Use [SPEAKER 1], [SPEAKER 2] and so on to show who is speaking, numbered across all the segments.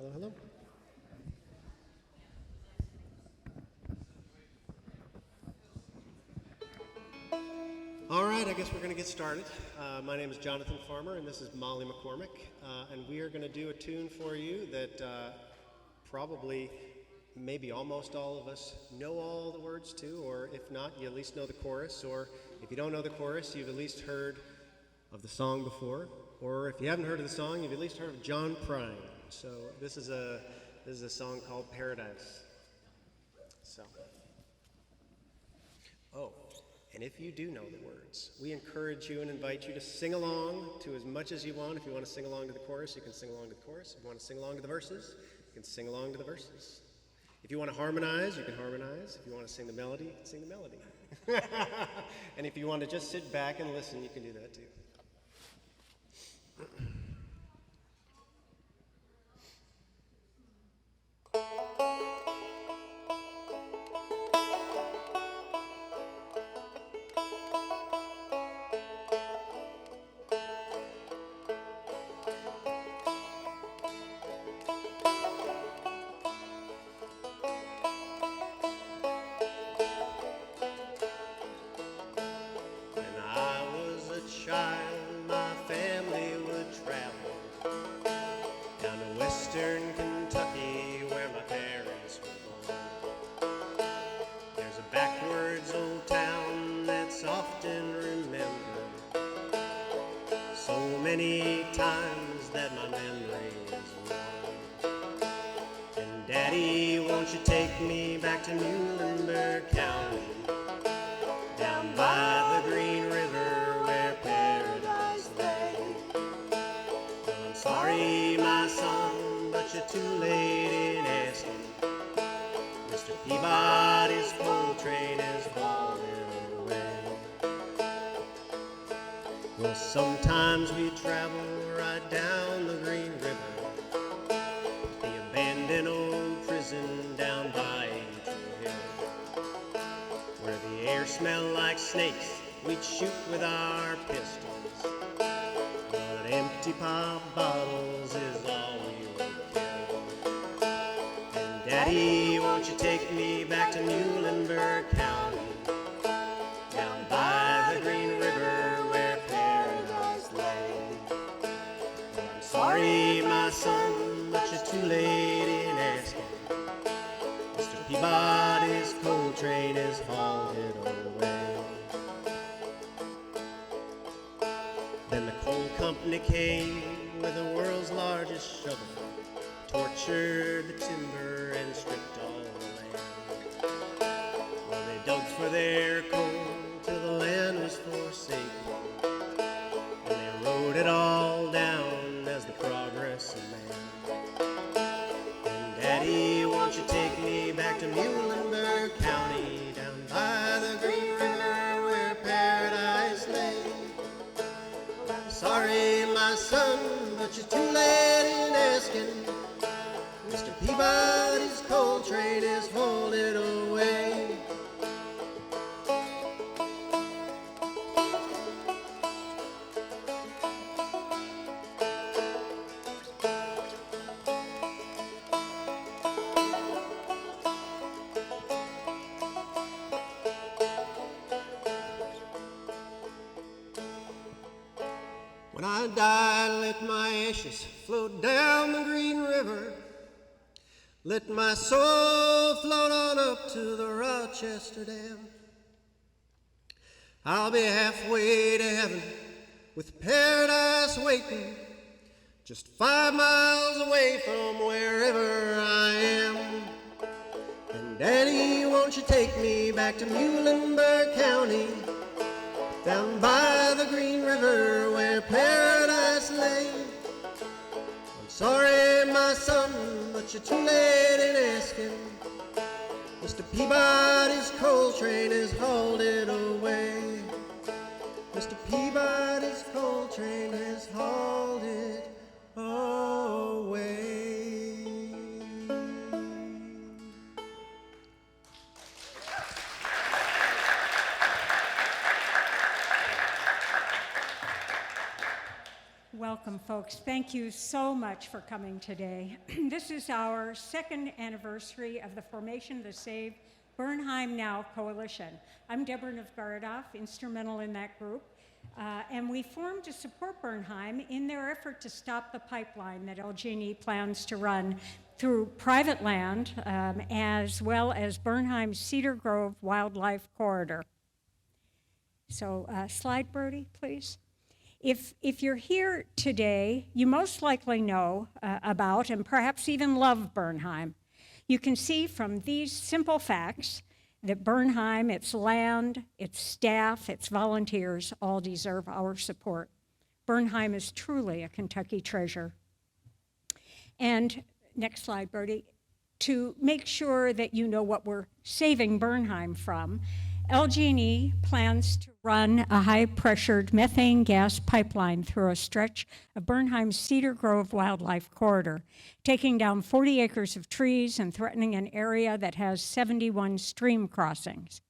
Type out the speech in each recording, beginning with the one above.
[SPEAKER 1] Hello, hello. All right, I guess we're going to get started. My name is Jonathan Farmer, and this is Molly McCormick, and we are going to do a tune for you that probably, maybe almost all of us know all the words to, or if not, you at least know the chorus, or if you don't know the chorus, you've at least heard of the song before, or if you haven't heard of the song, you've at least heard of John Prine. So this is a song called Paradise. So, and if you do know the words, we encourage you and invite you to sing along to as much as you want. If you want to sing along to the chorus, you can sing along to the chorus. If you want to sing along to the verses, you can sing along to the verses. If you want to harmonize, you can harmonize. If you want to sing the melody, you can sing the melody. And if you want to just sit back and listen, you can do that too.
[SPEAKER 2] Sometimes we travel right down the Green River, the abandoned old prison down by Angel Hill, where the air smelled like snakes. We'd shoot with our pistols, but empty pop bottles is all we would kill. And Daddy, won't you take me back to Muhlenberg County, down by the Green River where sorry, my son, but you're too late in asking. Mr. Peabody's coal train is hauled away. Then the coal company came with the world's largest shovel, tortured the timber and stripped all the land. Well, they dug for their coal till the land was forsaken, and they rode it all down as the progress of man. And Daddy, won't you take me back to Muhlenberg County, down by the Green River where paradise lay? I'm sorry, my son, but you're too late in asking. Mr. Peabody's coal train is holding away. When I die, let my ashes float down the Green River. Let my soul float on up to the Rochester Dam. I'll be halfway to heaven with paradise waiting, just 5 miles away from wherever I am. And Daddy, won't you take me back to Muhlenberg County, down by the Green River where paradise lay? I'm sorry, my son, but you're too late in asking. Mr. Peabody's coal train is hauled away. Mr. Peabody's coal train is hauled away.
[SPEAKER 3] Welcome. Welcome, folks. Thank you so much for coming today. This is our second anniversary of the formation of the Save Bernheim Now Coalition. I'm Deborah Novgorodoff, instrumental in that group, and we formed to support Bernheim in their effort to stop the pipeline that LG&E plans to run through private land, as well as Bernheim's Cedar Grove Wildlife Corridor. So, slide, Brody, please. If you're here today, you most likely know about and perhaps even love Bernheim. You can see from these simple facts that Bernheim, its land, its staff, its volunteers all deserve our support. Bernheim is truly a Kentucky treasure. And next slide, Bertie. To make sure that you know what we're saving Bernheim from, LG&E plans to run a high-pressured methane gas pipeline through a stretch of Bernheim's Cedar Grove Wildlife Corridor, taking down 40 acres of trees and threatening an area that has 71 stream crossings.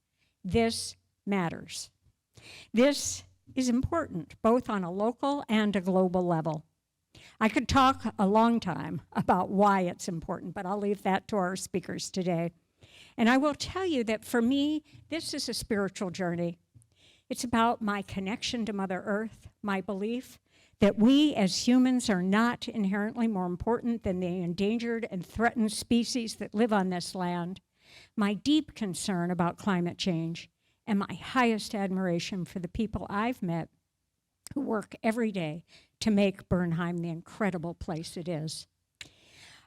[SPEAKER 3] This matters. This is important, both on a local and a global level. I could talk a long time about why it's important, but I'll leave that to our speakers today. And I will tell you that for me, this is a spiritual journey. It's about my connection to Mother Earth, my belief that we as humans are not inherently more important than the endangered and threatened species that live on this land, my deep concern about climate change, and my highest admiration for the people I've met who work every day to make Bernheim the incredible place it is.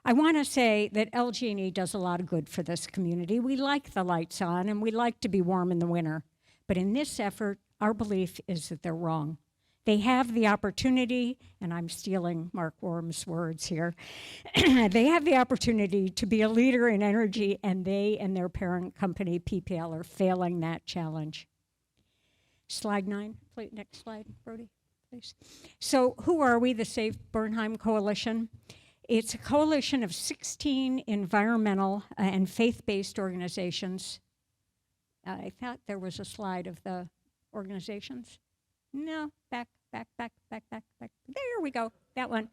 [SPEAKER 3] I want to say that LG&E does a lot of good for this community. We like the lights on and we like to be warm in the winter. But in this effort, our belief is that they're wrong. They have the opportunity, and I'm stealing Mark Wourms' words here, they have the opportunity to be a leader in energy, and they and their parent company, PPL, are failing that challenge. Slide 9, please, next slide, Brody, please. So who are we, the Save Bernheim Coalition? It's a coalition of 16 environmental and faith-based organizations. I thought there was a slide of the organizations. No, back. There we go, that one.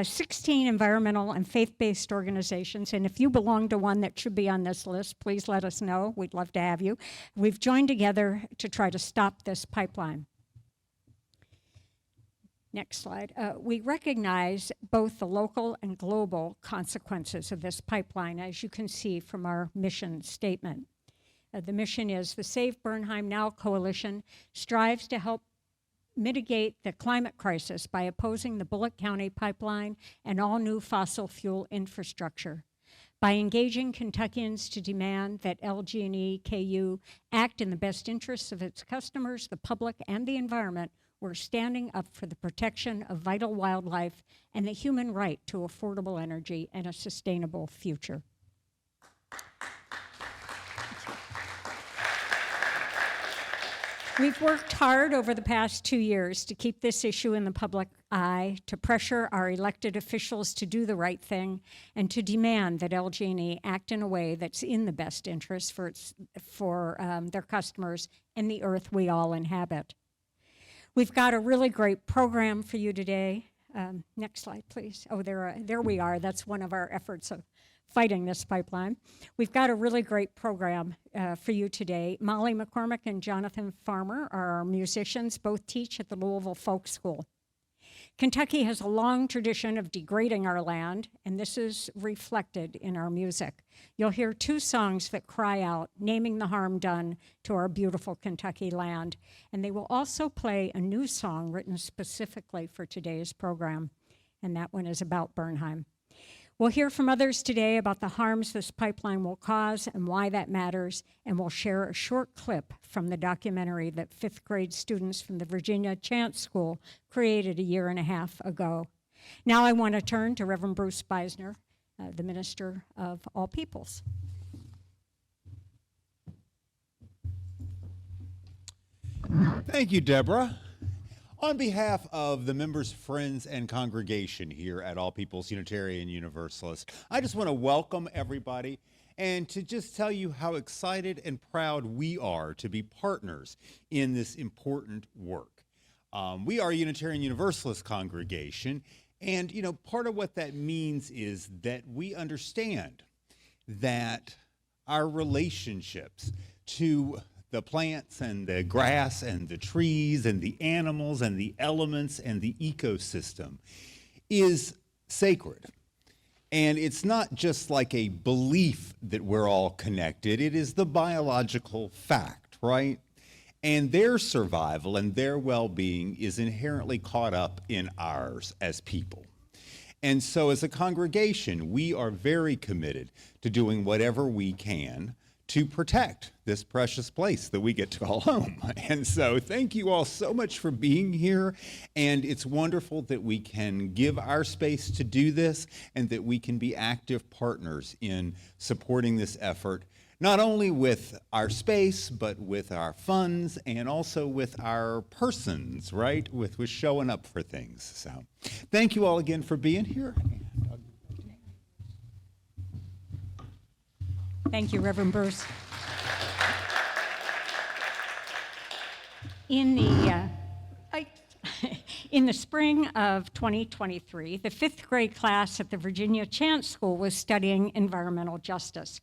[SPEAKER 3] 16 environmental and faith-based organizations, and if you belong to one that should be on this list, please let us know. We'd love to have you. We've joined together to try to stop this pipeline. Next slide. We recognize both the local and global consequences of this pipeline, as you can see from our mission statement. The mission is the Save Bernheim Now Coalition strives to help mitigate the climate crisis by opposing the Bullitt County pipeline and all new fossil fuel infrastructure. By engaging Kentuckians to demand that LG&E KU act in the best interests of its customers, the public, and the environment, we're standing up for the protection of vital wildlife and the human right to affordable energy and a sustainable future. We've worked hard over the past 2 years to keep this issue in the public eye, to pressure our elected officials to do the right thing, and to demand that LG&E act in a way that's in the best interest for their customers and the earth we all inhabit. We've got a really great program for you today. Next slide, please. Oh, there we are. That's one of our efforts of fighting this pipeline. We've got a really great program for you today. Molly McCormick and Jonathan Farmer are our musicians. Both teach at the Louisville Folk School. Kentucky has a long tradition of degrading our land, and this is reflected in our music. You'll hear 2 songs that cry out, naming the harm done to our beautiful Kentucky land. And they will also play a new song written specifically for today's program, and that one is about Bernheim. We'll hear from others today about the harms this pipeline will cause and why that matters, and we'll share a short clip from the documentary that 5th grade students from the Virginia Chant School created a 1.5 years ago. Now I want to turn to Reverend Bruce Beisner, the Minister of All Peoples.
[SPEAKER 4] Thank you, Deborah. On behalf of the members, friends, and congregation here at All Peoples Unitarian Universalist, I just want to welcome everybody and to just tell you how excited and proud we are to be partners in this important work. We are a Unitarian Universalist congregation, and part of what that means is that we understand that our relationships to the plants and the grass and the trees and the animals and the elements and the ecosystem is sacred. And it's not just like a belief that we're all connected, it is the biological fact, right? And their survival and their well-being is inherently caught up in ours as people. And so as a congregation, we are very committed to doing whatever we can to protect this precious place that we get to call home. And so thank you all so much for being here. And it's wonderful that we can give our space to do this and that we can be active partners in supporting this effort, not only with our space, but with our funds and also with our persons, right? With showing up for things. So thank you all again for being here.
[SPEAKER 3] Thank you, Reverend Bruce. In the spring of 2023, the 5th grade class at the Virginia Chance School was studying environmental justice.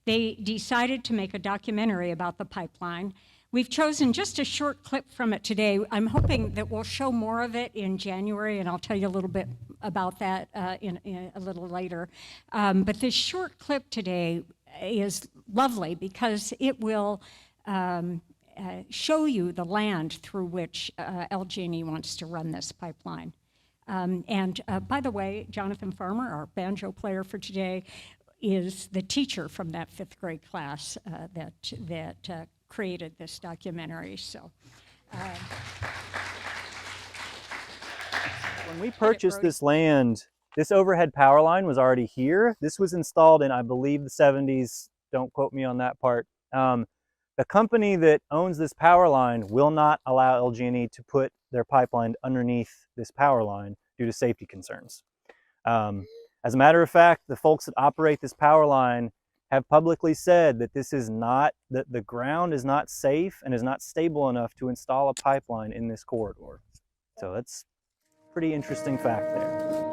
[SPEAKER 3] They decided to make a documentary about the pipeline. We've chosen just a short clip from it today. I'm hoping that we'll show more of it in January, and I'll tell you a little bit about that in a little later. But this short clip today is lovely because it will show you the land through which LG&E wants to run this pipeline. And by the way, Jonathan Farmer, our banjo player for today, is the teacher from that 5th grade class that created this documentary. So,
[SPEAKER 5] when we purchased this land, this overhead power line was already here. This was installed in, I believe, the 70s. Don't quote me on that part. The company that owns this power line will not allow LG&E to put their pipeline underneath this power line due to safety concerns. As a matter of fact, the folks that operate this power line have publicly said that this is not, that the ground is not safe and is not stable enough to install a pipeline in this corridor. So that's a pretty interesting fact there.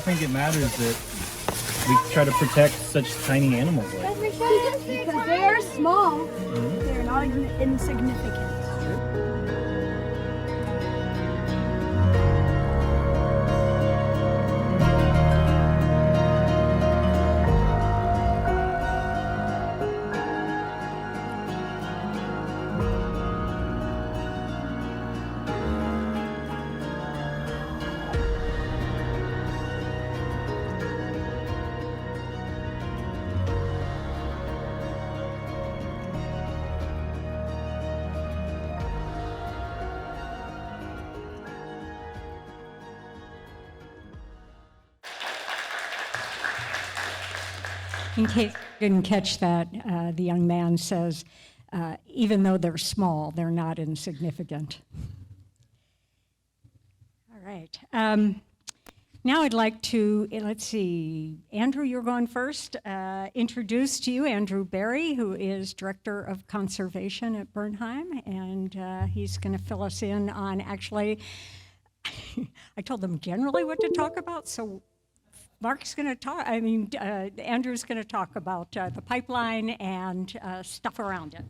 [SPEAKER 6] Think it matters that we try to protect such tiny animals like this?
[SPEAKER 7] Because they are small. They're not insignificant.
[SPEAKER 3] In case you didn't catch that, the young man says, even though they're small, they're not insignificant. All right. Now I'd like to, let's see, Andrew, you're going first. Introduce to you Andrew Berry, who is Director of Conservation at Bernheim, and he's going to fill us in on actually I told them generally what to talk about, so Andrew's going to talk about the pipeline and stuff around it.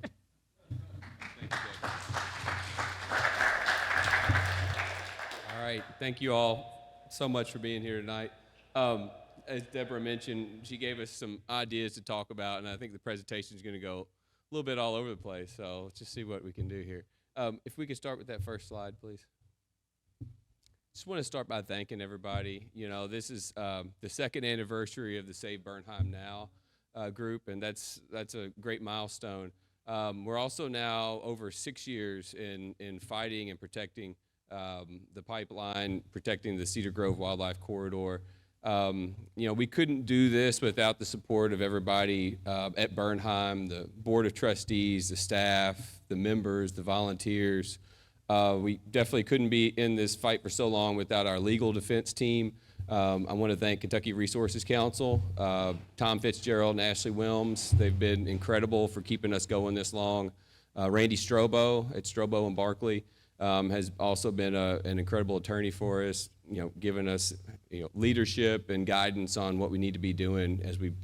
[SPEAKER 8] All right, thank you all so much for being here tonight. As Deborah mentioned, she gave us some ideas to talk about, and I think the presentation is going to go a little bit all over the place, so let's just see what we can do here. If we could start with that first slide, please. Just want to start by thanking everybody. You know, this is the second anniversary of the Save Bernheim Now group, and that's a great milestone. We're also now over 6 years in fighting and protecting the pipeline, protecting the Cedar Grove Wildlife Corridor. You know, we couldn't do this without the support of everybody at Bernheim, the Board of Trustees, the staff, the members, the volunteers. We definitely couldn't be in this fight for so long without our legal defense team. I want to thank Kentucky Resources Council, Tom Fitzgerald and Ashley Wourms. They've been incredible for keeping us going this long. Randy Strobo at Strobo and Barkley has also been an incredible attorney for us, you know, giving us leadership and guidance on what we need to be doing as we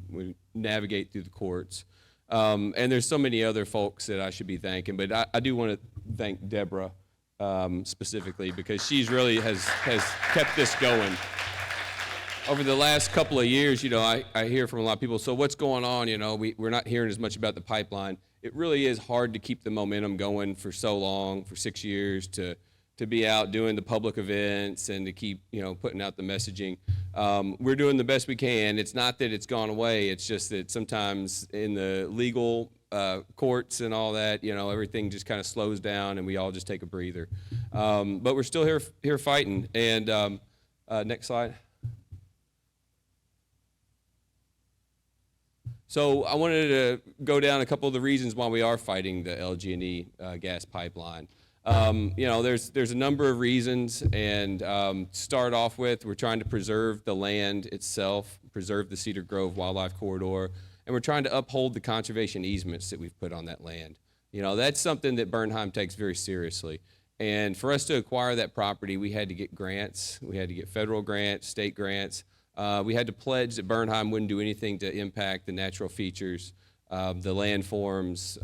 [SPEAKER 8] navigate through the courts. And there's so many other folks that I should be thanking, but I do want to thank Deborah specifically, because she's really has kept this going. Over the last couple of years, you know, I hear from a lot of people, so what's going on? You know, we're not hearing as much about the pipeline. It really is hard to keep the momentum going for so long, for 6 years, to be out doing the public events and to keep, you know, putting out the messaging. We're doing the best we can. It's not that it's gone away. It's just that sometimes in the legal courts and all that, you know, everything just kind of slows down and we all just take a breather. But we're still here fighting. And next slide. So I wanted to go down a couple of the reasons why we are fighting the LG&E gas pipeline. You know, there's a number of reasons, and start off with, we're trying to preserve the land itself, preserve the Cedar Grove Wildlife Corridor, and we're trying to uphold the conservation easements that we've put on that land. You know, that's something that Bernheim takes very seriously. And for us to acquire that property, we had to get grants. We had to get federal grants, state grants. We had to pledge that Bernheim wouldn't do anything to impact the natural features, the landforms,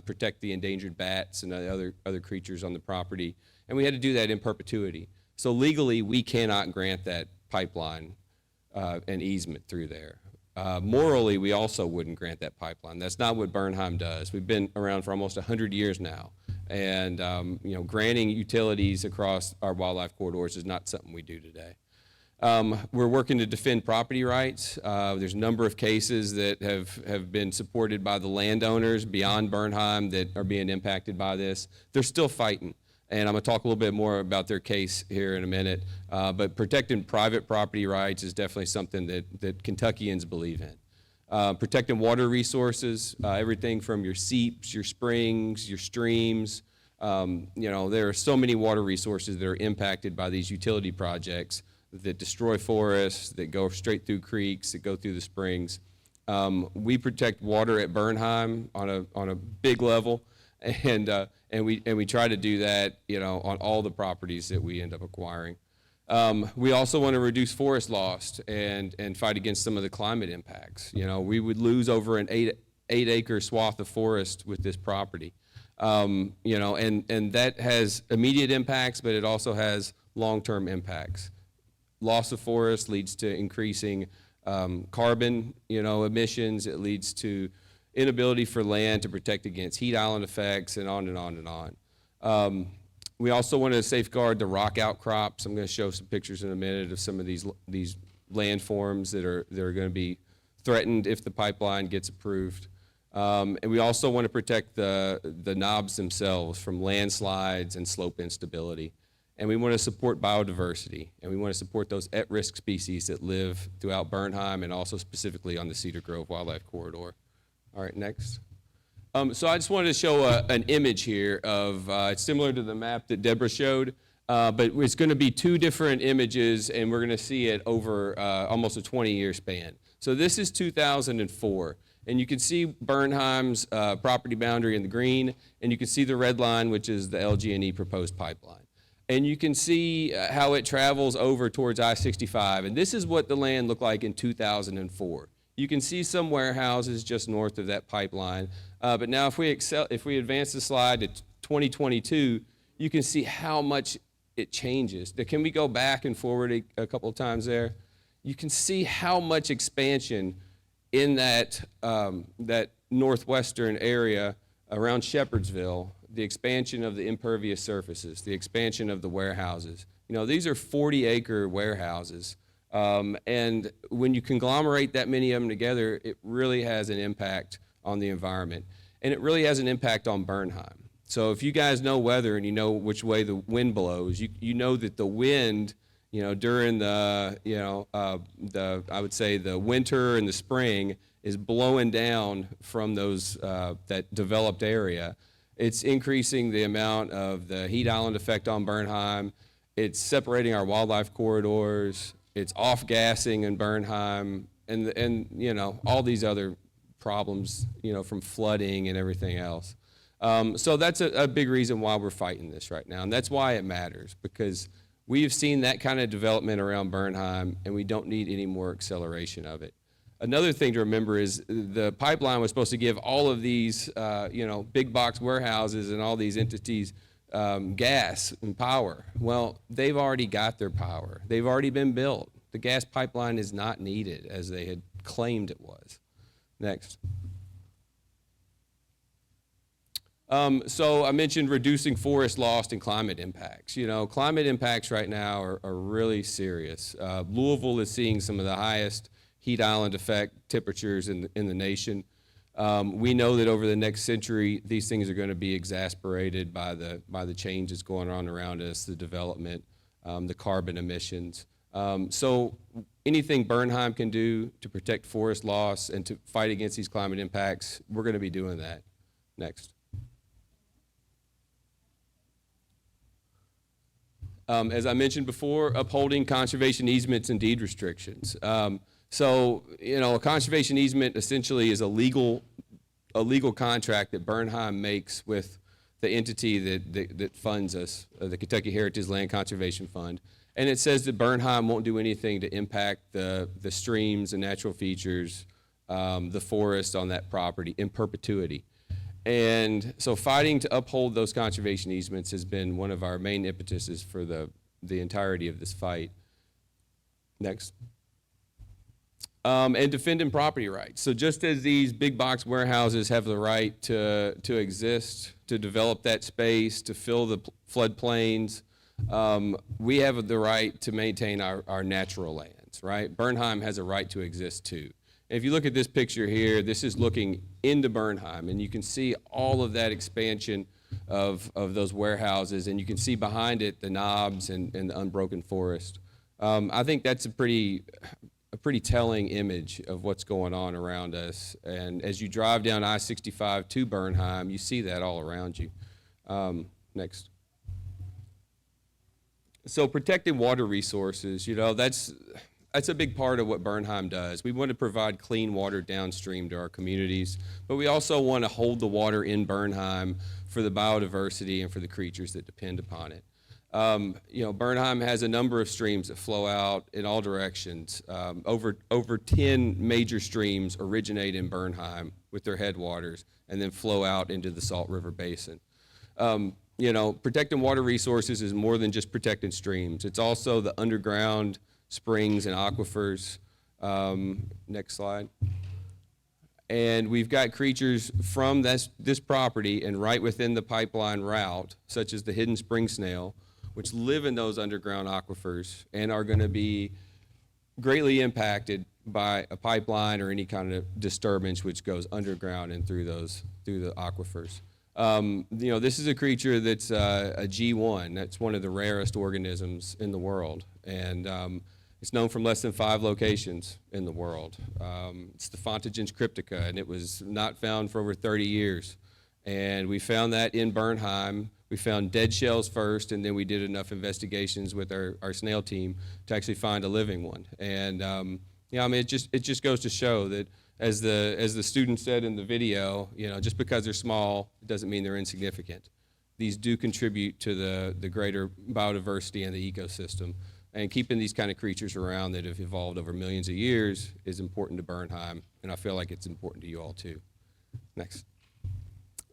[SPEAKER 8] protect the endangered bats and other creatures on the property. And we had to do that in perpetuity. So legally, we cannot grant that pipeline an easement through there. Morally, we also wouldn't grant that pipeline. That's not what Bernheim does. We've been around for almost 100 years now. And you know, granting utilities across our wildlife corridors is not something we do today. We're working to defend property rights. There's a number of cases that have been supported by the landowners beyond Bernheim that are being impacted by this. They're still fighting, and I'm going to talk a little bit more about their case here in a minute. But protecting private property rights is definitely something that Kentuckians believe in. Protecting water resources, everything from your seeps, your springs, your streams. You know, there are so many water resources that are impacted by these utility projects that destroy forests, that go straight through creeks, that go through the springs. We protect water at Bernheim on a big level, and we try to do that, you know, on all the properties that we end up acquiring. We also want to reduce forest loss and fight against some of the climate impacts. You know, we would lose over an 8-acre swath of forest with this property. You know, and that has immediate impacts, but it also has long-term impacts. Loss of forest leads to increasing carbon, you know, emissions. It leads to inability for land to protect against heat island effects, and on and on and on. We also want to safeguard the rock outcrops. I'm going to show some pictures in a minute of some of these landforms that are going to be threatened if the pipeline gets approved. And we also want to protect the knobs themselves from landslides and slope instability. And we want to support biodiversity, and we want to support those at-risk species that live throughout Bernheim and also specifically on the Cedar Grove Wildlife Corridor. All right, next. So I just wanted to show an image here of, it's similar to the map that Deborah showed, but it's going to be two different images, and we're going to see it over almost a 20-year span. So this is 2004, and you can see Bernheim's property boundary in the green, and you can see the red line, which is the LG&E proposed pipeline. And you can see how it travels over towards I-65. And this is what the land looked like in 2004. You can see some warehouses just north of that pipeline. But now if we advance the slide to 2022, you can see how much it changes. Can we go back and forward a couple of times there? You can see how much expansion in that, that northwestern area around Shepherdsville, the expansion of the impervious surfaces, the expansion of the warehouses. You know, these are 40-acre warehouses. And when you conglomerate that many of them together, it really has an impact on the environment. And it really has an impact on Bernheim. So if you guys know weather and you know which way the wind blows, you know that the wind, you know, during the, you know, I would say the winter and the spring is blowing down from those, that developed area. It's increasing the amount of the heat island effect on Bernheim. It's separating our wildlife corridors. It's off-gassing in Bernheim, and you know, all these other problems, you know, from flooding and everything else. So that's a big reason why we're fighting this right now, and that's why it matters, because we have seen that kind of development around Bernheim, and we don't need any more acceleration of it. Another thing to remember is the pipeline was supposed to give all of these, you know, big box warehouses and all these entities gas and power. Well, they've already got their power. They've already been built. The gas pipeline is not needed as they had claimed it was. Next. So I mentioned reducing forest loss and climate impacts. You know, climate impacts right now are really serious. Louisville is seeing some of the highest heat island effect temperatures in the nation. We know that over the next century, these things are going to be exasperated by the changes going on around us, the development, the carbon emissions. So anything Bernheim can do to protect forest loss and to fight against these climate impacts, we're going to be doing that. Next. As I mentioned before, upholding conservation easements and deed restrictions. So, you know, a conservation easement essentially is a legal contract that Bernheim makes with the entity that funds us, the Kentucky Heritage Land Conservation Fund. And it says that Bernheim won't do anything to impact the streams and natural features, the forest on that property in perpetuity. And so fighting to uphold those conservation easements has been one of our main impetuses for the entirety of this fight. Next. And defending property rights. So just as these big box warehouses have the right to exist, to develop that space, to fill the floodplains, we have the right to maintain our natural lands, right? Bernheim has a right to exist too. If you look at this picture here, this is looking into Bernheim, and you can see all of that expansion of those warehouses, and you can see behind it the knobs and the unbroken forest. I think that's a pretty telling image of what's going on around us. And as you drive down I-65 to Bernheim, you see that all around you. Next. So protecting water resources, you know, that's a big part of what Bernheim does. We want to provide clean water downstream to our communities, but we also want to hold the water in Bernheim for the biodiversity and for the creatures that depend upon it. You know, Bernheim has a number of streams that flow out in all directions. Over 10 major streams originate in Bernheim with their headwaters and then flow out into the Salt River Basin. You know, protecting water resources is more than just protecting streams. It's also the underground springs and aquifers. Next slide. And we've got creatures from this property and right within the pipeline route, such as the hidden spring snail, which live in those underground aquifers and are going to be greatly impacted by a pipeline or any kind of disturbance which goes underground and through the aquifers. You know, this is a creature that's a G1. That's one of the rarest organisms in the world, and it's known from less than 5 locations in the world. It's the Fontagens cryptica, and it was not found for over 30 years. And we found that in Bernheim. We found dead shells first, and then we did enough investigations with our snail team to actually find a living one. And yeah, I mean, it just goes to show that as the student said in the video, you know, just because they're small, it doesn't mean they're insignificant. these do contribute to the greater biodiversity and the ecosystem. And keeping these kind of creatures around that have evolved over millions of years is important to Bernheim, and I feel like it's important to you all too. Next.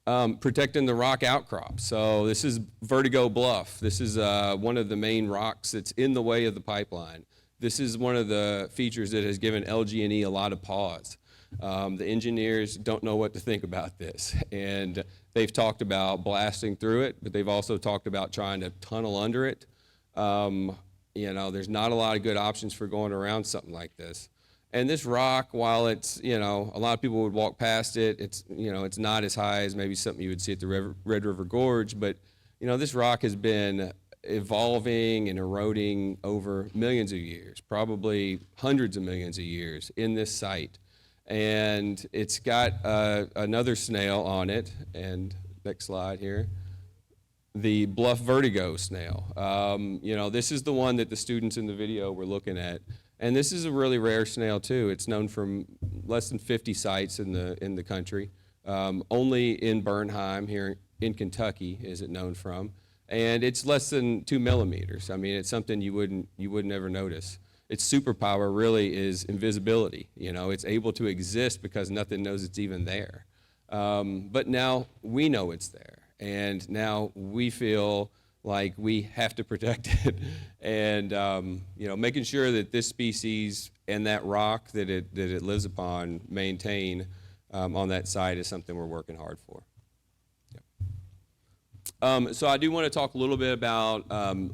[SPEAKER 8] Protecting the rock outcrop. So this is Vertigo Bluff. This is one of the main rocks that's in the way of the pipeline. This is one of the features that has given LG&E a lot of pause. The engineers don't know what to think about this, and they've talked about blasting through it, but they've also talked about trying to tunnel under it. You know, there's not a lot of good options for going around something like this. And this rock, while it's, you know, a lot of people would walk past it, it's, you know, it's not as high as maybe something you would see at the Red River Gorge, but, you know, this rock has been evolving and eroding over millions of years, probably hundreds of millions of years in this site. And it's got another snail on it, and next slide here. The Bluff Vertigo snail. You know, this is the one that the students in the video were looking at. And this is a really rare snail too. It's known from less than 50 sites in the country. Only in Bernheim here in Kentucky is it known from. And it's less than 2 millimeters. I mean, it's something you wouldn't ever notice. Its superpower really is invisibility. You know, it's able to exist because nothing knows it's even there. But now we know it's there. And now we feel like we have to protect it. And, you know, making sure that this species and that rock that it lives upon maintain on that site is something we're working hard for. Yep. So I do want to talk a little bit about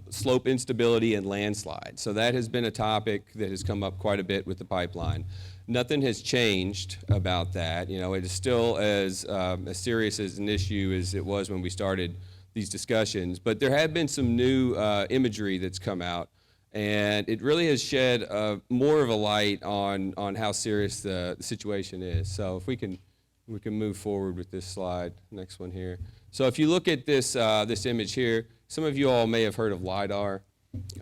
[SPEAKER 8] slope instability and landslide. So that has been a topic that has come up quite a bit with the pipeline. Nothing has changed about that. You know, it is still as serious as an issue as it was when we started these discussions. But there have been some new imagery that's come out, and it really has shed more of a light on how serious the situation is. So if we can move forward with this slide, next one here. So if you look at this this image here, some of you all may have heard of LiDAR.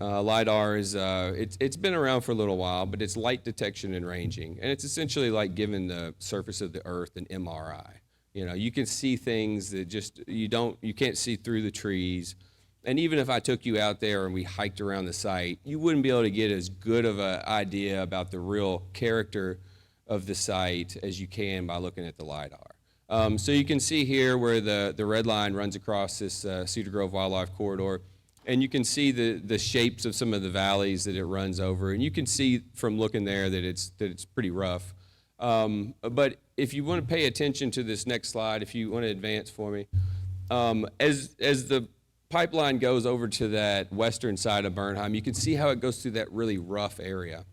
[SPEAKER 8] LiDAR is, it's been around for a little while, but it's light detection and ranging. And it's essentially like giving the surface of the earth an MRI. You know, you can see things that just, you can't see through the trees. And even if I took you out there and we hiked around the site, you wouldn't be able to get as good of an idea about the real character of the site as you can by looking at the LiDAR. So you can see here where the red line runs across this Cedar Grove Wildlife Corridor. And you can see the shapes of some of the valleys that it runs over. And you can see from looking there that it's pretty rough. But if you want to pay attention to this next slide, if you want to advance for me, as the pipeline goes over to that western side of Bernheim, you can see how it goes through that really rough area.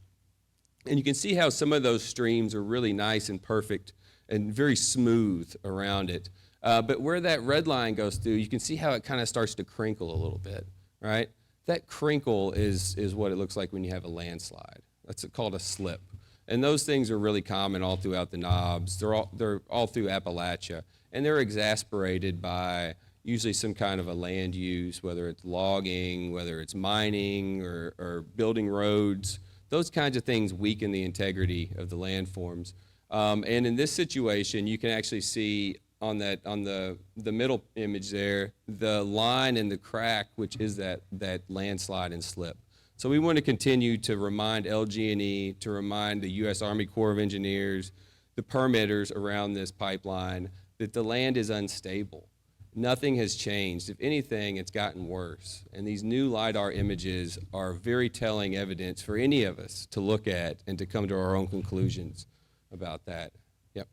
[SPEAKER 8] And you can see how some of those streams are really nice and perfect and very smooth around it. But where that red line goes through, you can see how it kind of starts to crinkle a little bit, right? That crinkle is what it looks like when you have a landslide. That's called a slip. And those things are really common all throughout the knobs. They're all through Appalachia. And they're exasperated by usually some kind of a land use, whether it's logging, whether it's mining or building roads. Those kinds of things weaken the integrity of the landforms. And in this situation, you can actually see on the middle image there, the line and the crack, which is that landslide and slip. So we want to continue to remind LG&E, to remind the U.S. Army Corps of Engineers, the permitters around this pipeline, that the land is unstable. Nothing has changed. If anything, it's gotten worse. And these new LiDAR images are very telling evidence for any of us to look at and to come to our own conclusions about that. Yep.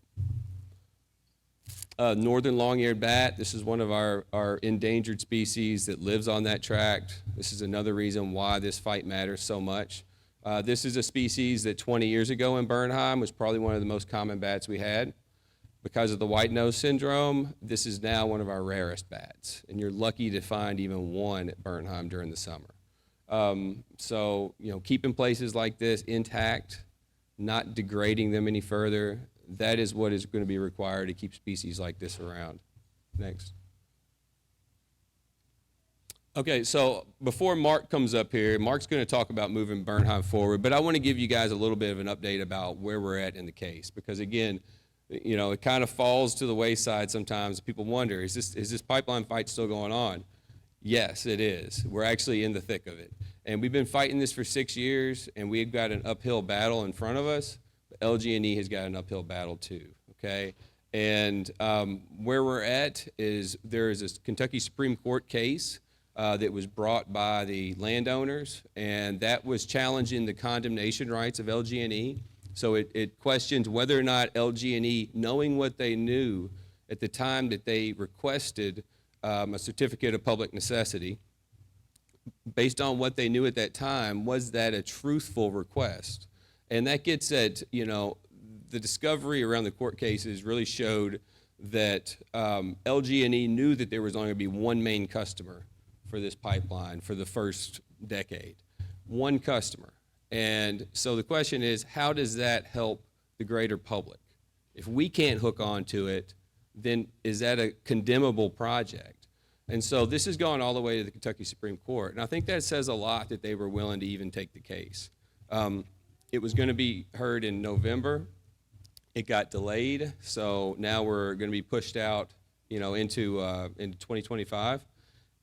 [SPEAKER 8] Northern long-eared bat, this is one of our endangered species that lives on that tract. This is another reason why this fight matters so much. This is a species that 20 years ago in Bernheim was probably one of the most common bats we had. Because of the white nose syndrome, this is now one of our rarest bats, and you're lucky to find even one at Bernheim during the summer. So, you know, keeping places like this intact, not degrading them any further, that is what is going to be required to keep species like this around. Next. Okay, so before Mark comes up here, Mark's going to talk about moving Bernheim forward, but I want to give you guys a little bit of an update about where we're at in the case, because again, you know, it kind of falls to the wayside sometimes. People wonder, is this pipeline fight still going on? Yes, it is. We're actually in the thick of it. And we've been fighting this for 6 years, and we've got an uphill battle in front of us. But LG&E has got an uphill battle too, okay? And where we're at is there is a Kentucky Supreme Court case that was brought by the landowners, and that was challenging the condemnation rights of LG&E. So it questions whether or not LG&E, knowing what they knew at the time that they requested a certificate of public necessity, based on what they knew at that time, was that a truthful request? And that gets at, you know, the discovery around the court cases really showed that LG&E knew that there was only going to be one main customer for this pipeline for the first decade. One customer. And so the question is, how does that help the greater public? If we can't hook onto it, then is that a condemnable project? And so this has gone all the way to the Kentucky Supreme Court. And I think that says a lot that they were willing to even take the case. It was going to be heard in November. It got delayed, so now we're going to be pushed out, you know, into 2025.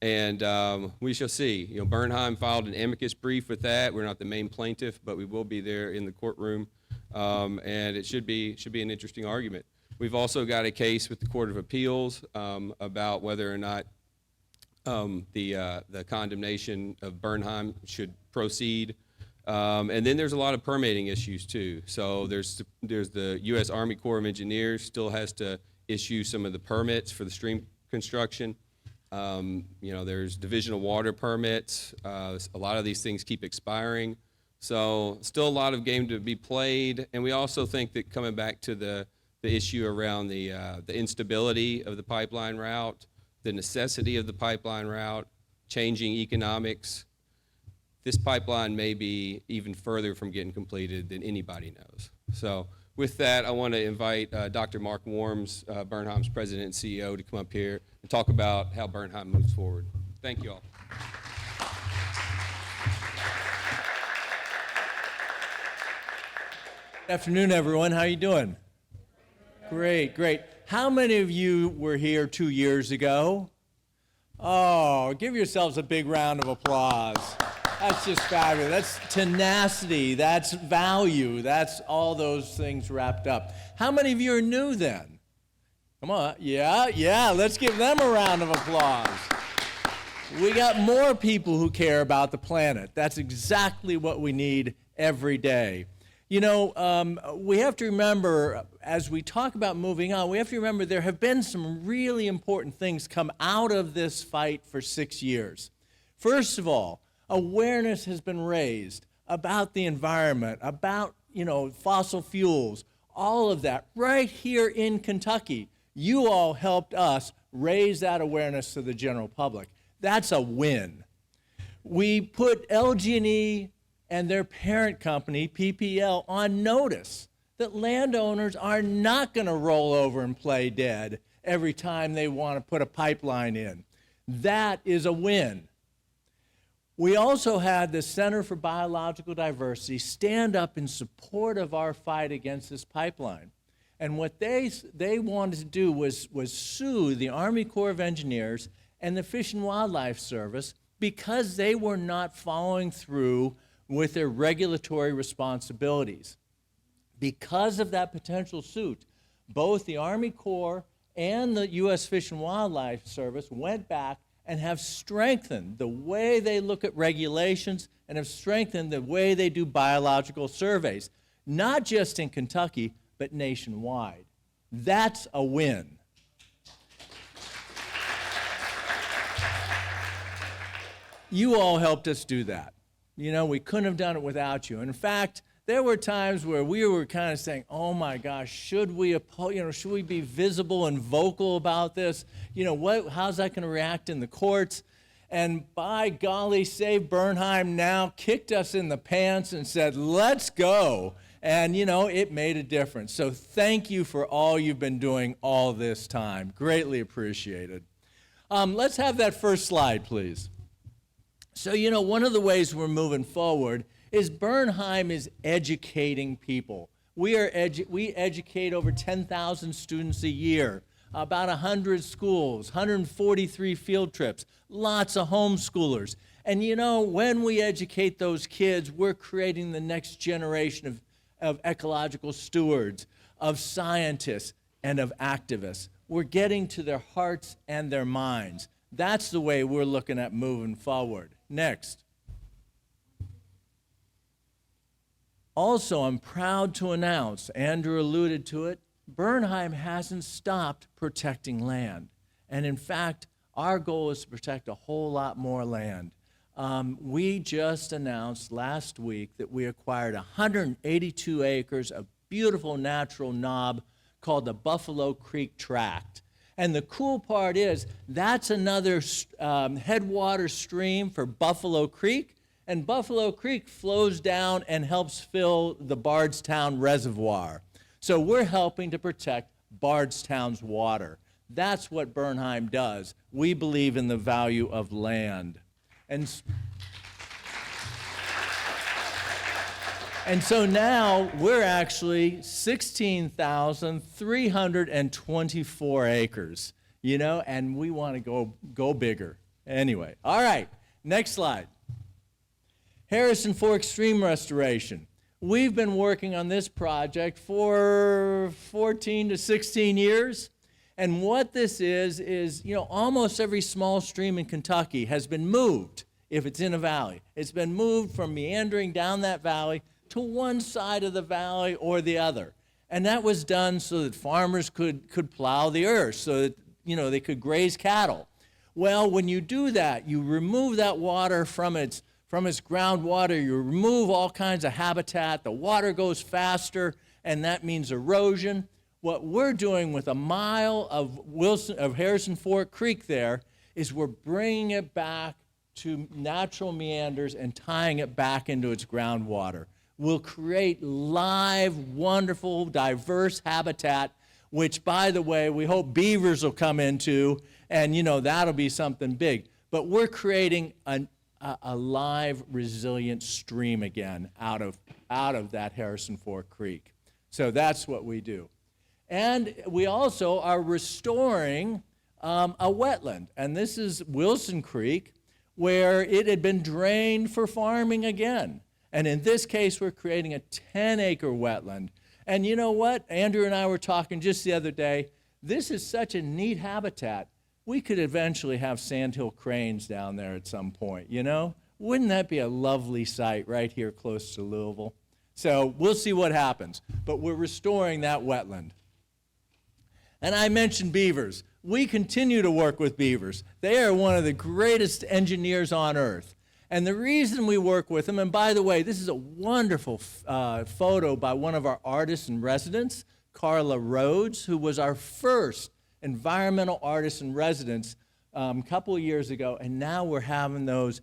[SPEAKER 8] And we shall see. You know, Bernheim filed an amicus brief with that. We're not the main plaintiff, but we will be there in the courtroom, and it should be an interesting argument. We've also got a case with the Court of Appeals about whether or not the condemnation of Bernheim should proceed. And then there's a lot of permitting issues too. So there's the U.S. Army Corps of Engineers still has to issue some of the permits for the stream construction. You know, there's Division of Water permits. A lot of these things keep expiring. So still a lot of game to be played. And we also think that coming back to the issue around the instability of the pipeline route, the necessity of the pipeline route, changing economics, this pipeline may be even further from getting completed than anybody knows. So with that, I want to invite Dr. Mark Wourms, Bernheim's president and CEO, to come up here and talk about how Bernheim moves forward. Thank you all.
[SPEAKER 9] Good afternoon, everyone. How you doing? Great, great. How many of you were here 2 years ago? Oh, give yourselves a big round of applause. That's just fabulous. That's tenacity. That's value. That's all those things wrapped up. How many of you are new then? Come on. Yeah. Let's give them a round of applause. We got more people who care about the planet. That's exactly what we need every day. You know, we have to remember, as we talk about moving on, we have to remember there have been some really important things come out of this fight for 6 years. First of all, awareness has been raised about the environment, about, you know, fossil fuels, all of that right here in Kentucky. You all helped us raise that awareness to the general public. That's a win. We put LG&E and their parent company, PPL, on notice that landowners are not going to roll over and play dead every time they want to put a pipeline in. That is a win. We also had the Center for Biological Diversity stand up in support of our fight against this pipeline. And what they wanted to do was sue the Army Corps of Engineers and the Fish and Wildlife Service because they were not following through with their regulatory responsibilities. Because of that potential suit, both the Army Corps and the U.S. Fish and Wildlife Service went back and have strengthened the way they look at regulations and have strengthened the way they do biological surveys, not just in Kentucky, but nationwide. That's a win. You all helped us do that. You know, we couldn't have done it without you. In fact, there were times where we were kind of saying, oh my gosh, should we be visible and vocal about this? You know, how's that going to react in the courts? And by golly, Save Bernheim Now kicked us in the pants and said, let's go. And, you know, it made a difference. So thank you for all you've been doing all this time. Greatly appreciated. Let's have that first slide, please. So, you know, one of the ways we're moving forward is Bernheim is educating people. We educate over 10,000 students a year, about 100 schools, 143 field trips, lots of homeschoolers. And you know, when we educate those kids, we're creating the next generation of ecological stewards, of scientists, and of activists. We're getting to their hearts and their minds. That's the way we're looking at moving forward. Next. Also, I'm proud to announce, Andrew alluded to it, Bernheim hasn't stopped protecting land. And in fact, our goal is to protect a whole lot more land. We just announced last week that we acquired 182 acres of beautiful natural knob called the Buffalo Creek Tract. And the cool part is that's another headwater stream for Buffalo Creek, and Buffalo Creek flows down and helps fill the Bardstown Reservoir. So we're helping to protect Bardstown's water. That's what Bernheim does. We believe in the value of land. And so now we're actually 16,324 acres, you know, and we want to go bigger. Anyway, all right, next slide. Harrison Fork Stream Restoration. We've been working on this project for 14 to 16 years. And what this is, you know, almost every small stream in Kentucky has been moved, if it's in a valley. It's been moved from meandering down that valley to one side of the valley or the other. And that was done so that farmers could plow the earth, so that, you know, they could graze cattle. Well, when you do that, you remove that water from its groundwater, you remove all kinds of habitat, the water goes faster, and that means erosion. What we're doing with a mile of Harrison Fork Creek there is we're bringing it back to natural meanders and tying it back into its groundwater. We'll create live, wonderful, diverse habitat, which, by the way, we hope beavers will come into, and, you know, that'll be something big. But we're creating a live, resilient stream again out of that Harrison Fork Creek. So that's what we do. And we also are restoring a wetland, and this is Wilson Creek, where it had been drained for farming again. And in this case, we're creating a 10-acre wetland. And you know what? Andrew and I were talking just the other day. This is such a neat habitat. We could eventually have sandhill cranes down there at some point, you know? Wouldn't that be a lovely sight right here close to Louisville? So we'll see what happens. But we're restoring that wetland. And I mentioned beavers. We continue to work with beavers. They are one of the greatest engineers on earth. And the reason we work with them, and by the way, this is a wonderful photo by one of our artists in residence, Carla Rhodes, who was our first environmental artist in residence a couple of years ago, and now we're having those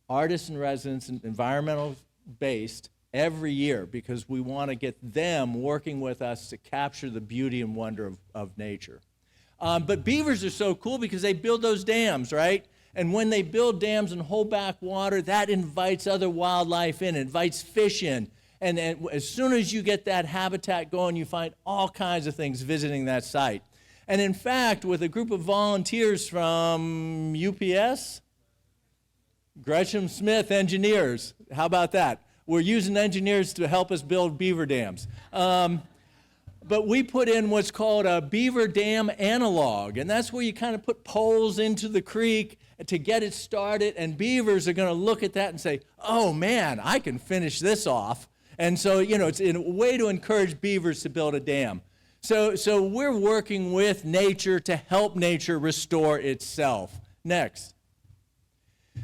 [SPEAKER 9] artists in residence and environmental based every year because we want to get them working with us to capture the beauty and wonder of nature. But beavers are so cool because they build those dams, right? And when they build dams and hold back water, that invites other wildlife in, invites fish in. And as soon as you get that habitat going, you find all kinds of things visiting that site. And in fact, with a group of volunteers from UPS, Gresham Smith Engineers, how about that? We're using engineers to help us build beaver dams. But we put in what's called a beaver dam analog, and that's where you kind of put poles into the creek to get it started, and beavers are going to look at that and say, oh man, I can finish this off. And so, you know, it's a way to encourage beavers to build a dam. So we're working with nature to help nature restore itself. Next.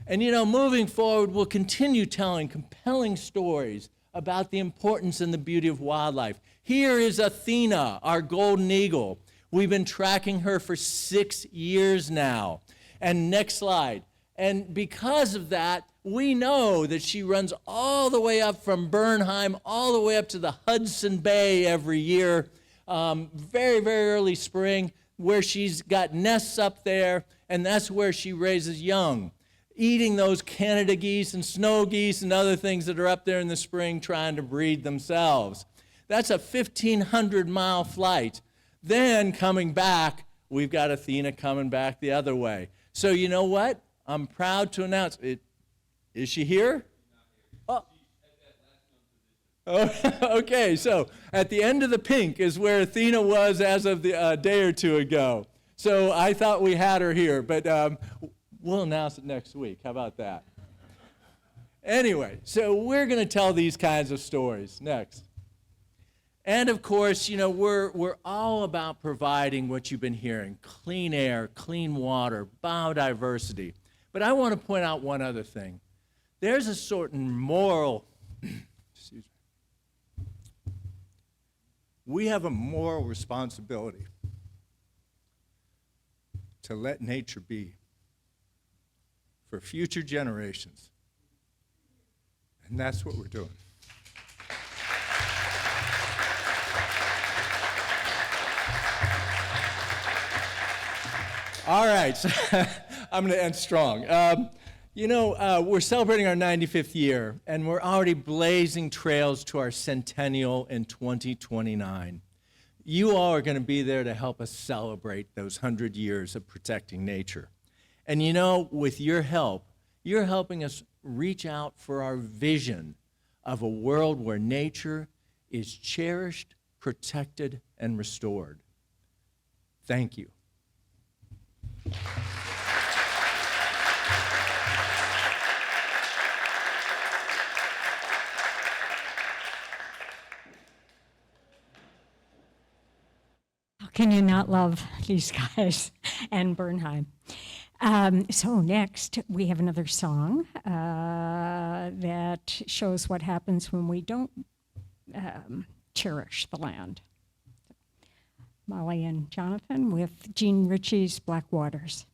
[SPEAKER 9] And you know, moving forward, we'll continue telling compelling stories about the importance and the beauty of wildlife. Here is Athena, our golden eagle. We've been tracking her for 6 years now. And next slide. And because of that, we know that she runs all the way up from Bernheim, all the way up to the Hudson Bay every year, very, very early spring, where she's got nests up there, and that's where she raises young, eating those Canada geese and snow geese and other things that are up there in the spring trying to breed themselves. That's a 1,500-mile flight. Then coming back, we've got Athena coming back the other way. So you know what? I'm proud to announce it. Is she here? Oh. Okay, so at the end of the pink is where Athena was as of the day or two ago. So I thought we had her here, but we'll announce it next week. How about that? Anyway, so we're going to tell these kinds of stories next. And of course, you know, we're all about providing what you've been hearing: clean air, clean water, biodiversity. But I want to point out one other thing. There's a certain moral, excuse me. We have a moral responsibility to let nature be for future generations. And that's what we're doing. All right, so I'm going to end strong. We're celebrating our 95th year, and we're already blazing trails to our centennial in 2029. You all are going to be there to help us celebrate those 100 years of protecting nature. And you know, with your help, you're helping us reach out for our vision of a world where nature is cherished, protected, and restored. Thank you.
[SPEAKER 3] How can you not love these guys and Bernheim? So next, we have another song that shows what happens when we don't cherish the land. Molly and Jonathan with Gene Ritchie's Black Waters.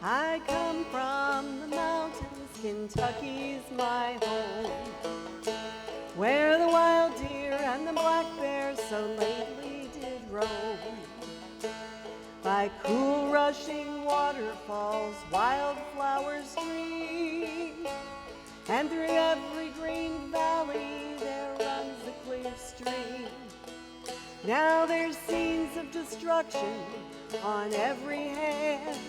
[SPEAKER 10] I come from the mountains, Kentucky's my home, where the wild deer and the black bears so lately did roam. By cool rushing waterfalls, wildflowers green, and through every green valley there runs a clear stream. Now there's scenes of destruction on every hand,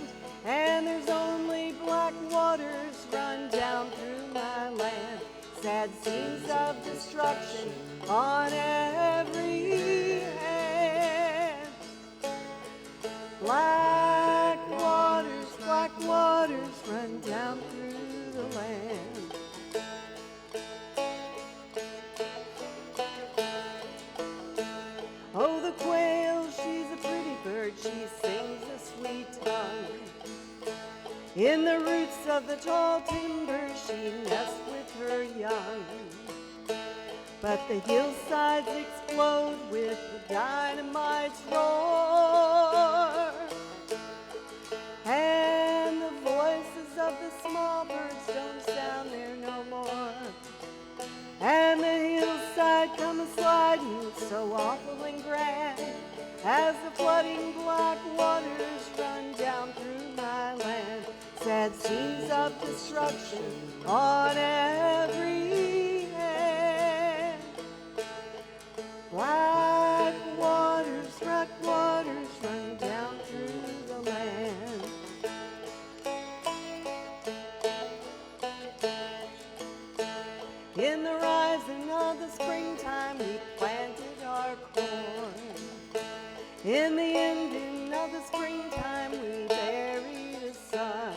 [SPEAKER 10] and there's only black waters run down through my land. Sad scenes of destruction on every hand. Black waters run down through the land. Oh, the quail, she's a pretty bird, she sings a sweet tongue. In the roots of the tall timber, she nests with her young. But the hillsides explode with the dynamite's roar, and the voices of the small birds don't sound there no more. And the hillside comes sliding so awful and grand, as the flooding black waters run down through my land. Sad scenes of destruction on every hand. Black waters run down through the land. In the rising of the springtime, we planted our corn. In the ending of the springtime, we buried the sun.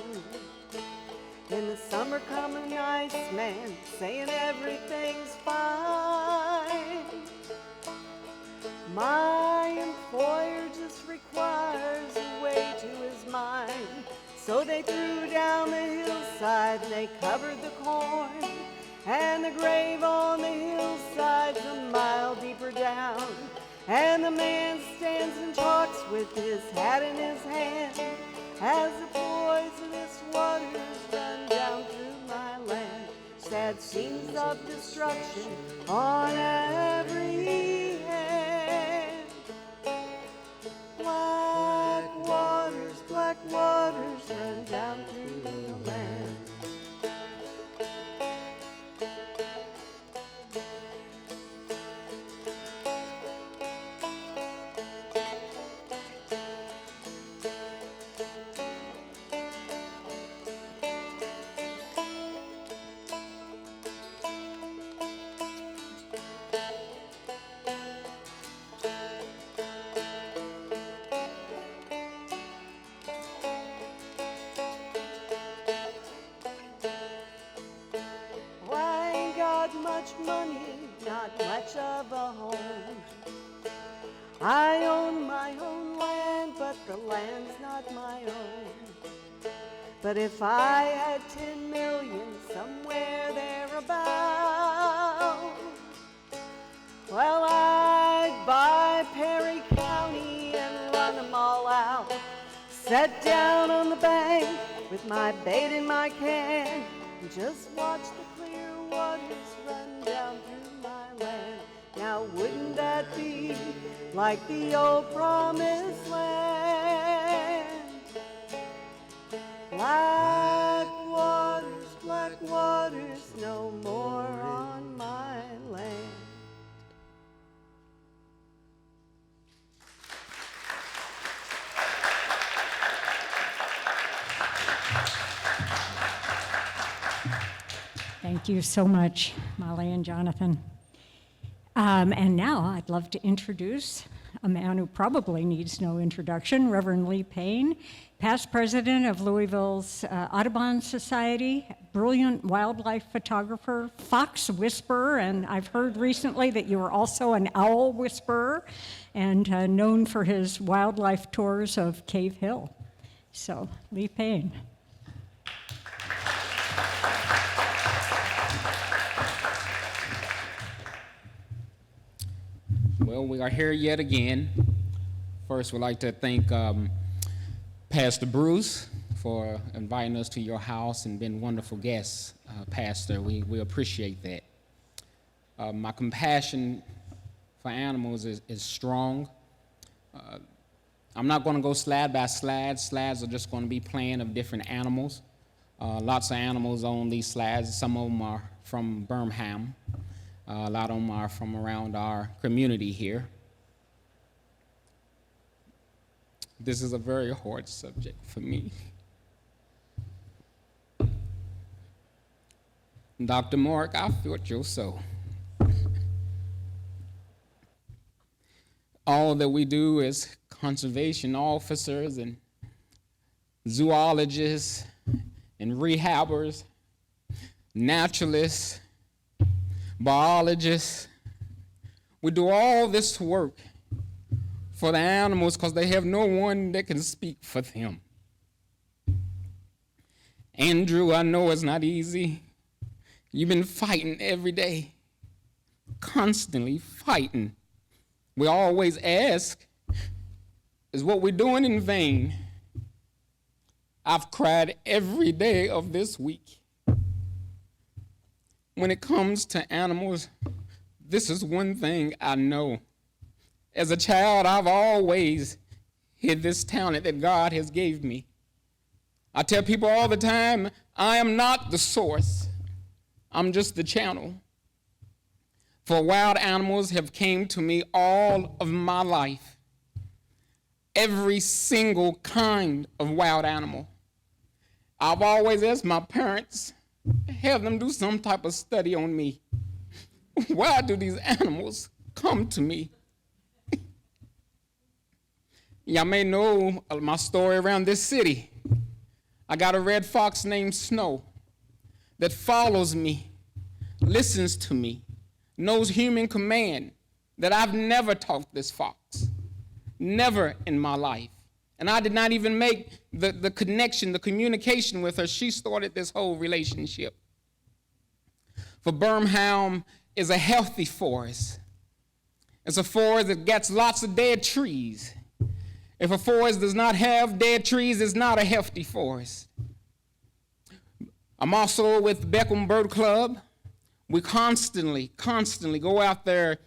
[SPEAKER 10] In the summer come an iceman, saying everything's fine. My employer just requires a way to his mind. So they threw down the hillside and they covered the corn. And the grave on the hillside's a mile deeper down. And the man stands and talks with his hat in his hand, as the poisonous waters run down through my land. Sad scenes of destruction on every hand. Black waters run down through the land. Not much of a home. I own my own land, but the land's not my own. But if I had 10 million somewhere thereabout, well, I'd buy Perry County and run them all out. Sit down on the bank with my bait in my can and just watch the clear waters run down through my land. Now wouldn't that be like the old promised land? Black waters, no more on my land.
[SPEAKER 3] Thank you so much, Molly and Jonathan. And now I'd love to introduce a man who probably needs no introduction, Reverend Lee Payne, past president of Louisville's Audubon Society, brilliant wildlife photographer, fox whisperer, and I've heard recently that you are also an owl whisperer, and known for his wildlife tours of Cave Hill. So, Lee Payne.
[SPEAKER 11] Well, we are here yet again. First, we'd like to thank Pastor Bruce for inviting us to your house and being wonderful guests, Pastor. We appreciate that. My compassion for animals is strong. I'm not going to go slide by slide. Slides are just going to be playing of different animals. Lots of animals on these slides. Some of them are from Bernheim. A lot of them are from around our community here. This is a very hard subject for me. Dr. Mark, I felt your soul. All that we do as conservation officers and zoologists and rehabbers, naturalists, biologists, we do all this work for the animals because they have no one that can speak for them. Andrew, I know it's not easy. You've been fighting every day, constantly fighting. We always ask, is what we're doing in vain? I've cried every day of this week. When it comes to animals, this is one thing I know. As a child, I've always hid this talent that God has gave me. I tell people all the time, I am not the source. I'm just the channel. For wild animals have came to me all of my life. Every single kind of wild animal. I've always asked my parents, have them do some type of study on me. Why do these animals come to me? Y'all may know my story around this city. I got a red fox named Snow that follows me, listens to me, knows human command, that I've never taught this fox, never in my life. And I did not even make the connection, the communication with her. She started this whole relationship. For Bernheim is a healthy forest. It's a forest that gets lots of dead trees. If a forest does not have dead trees, it's not a healthy forest. I'm also with Beckham Bird Club. We constantly go out there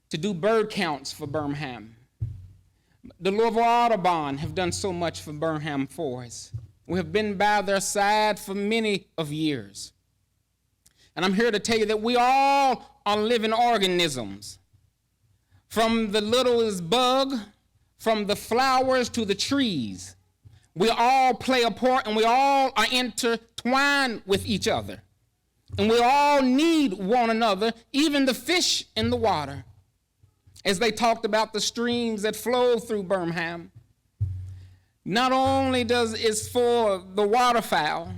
[SPEAKER 11] to do bird counts for Bernheim. The Louisville Audubon have done so much for Bernheim Forest. We have been by their side for many of years. And I'm here to tell you that we all are living organisms. From the littlest bug, from the flowers to the trees. We all play a part and we all are intertwined with each other. And we all need one another, even the fish in the water. As they talked about the streams that flow through Bernheim, not only it's for the waterfowl,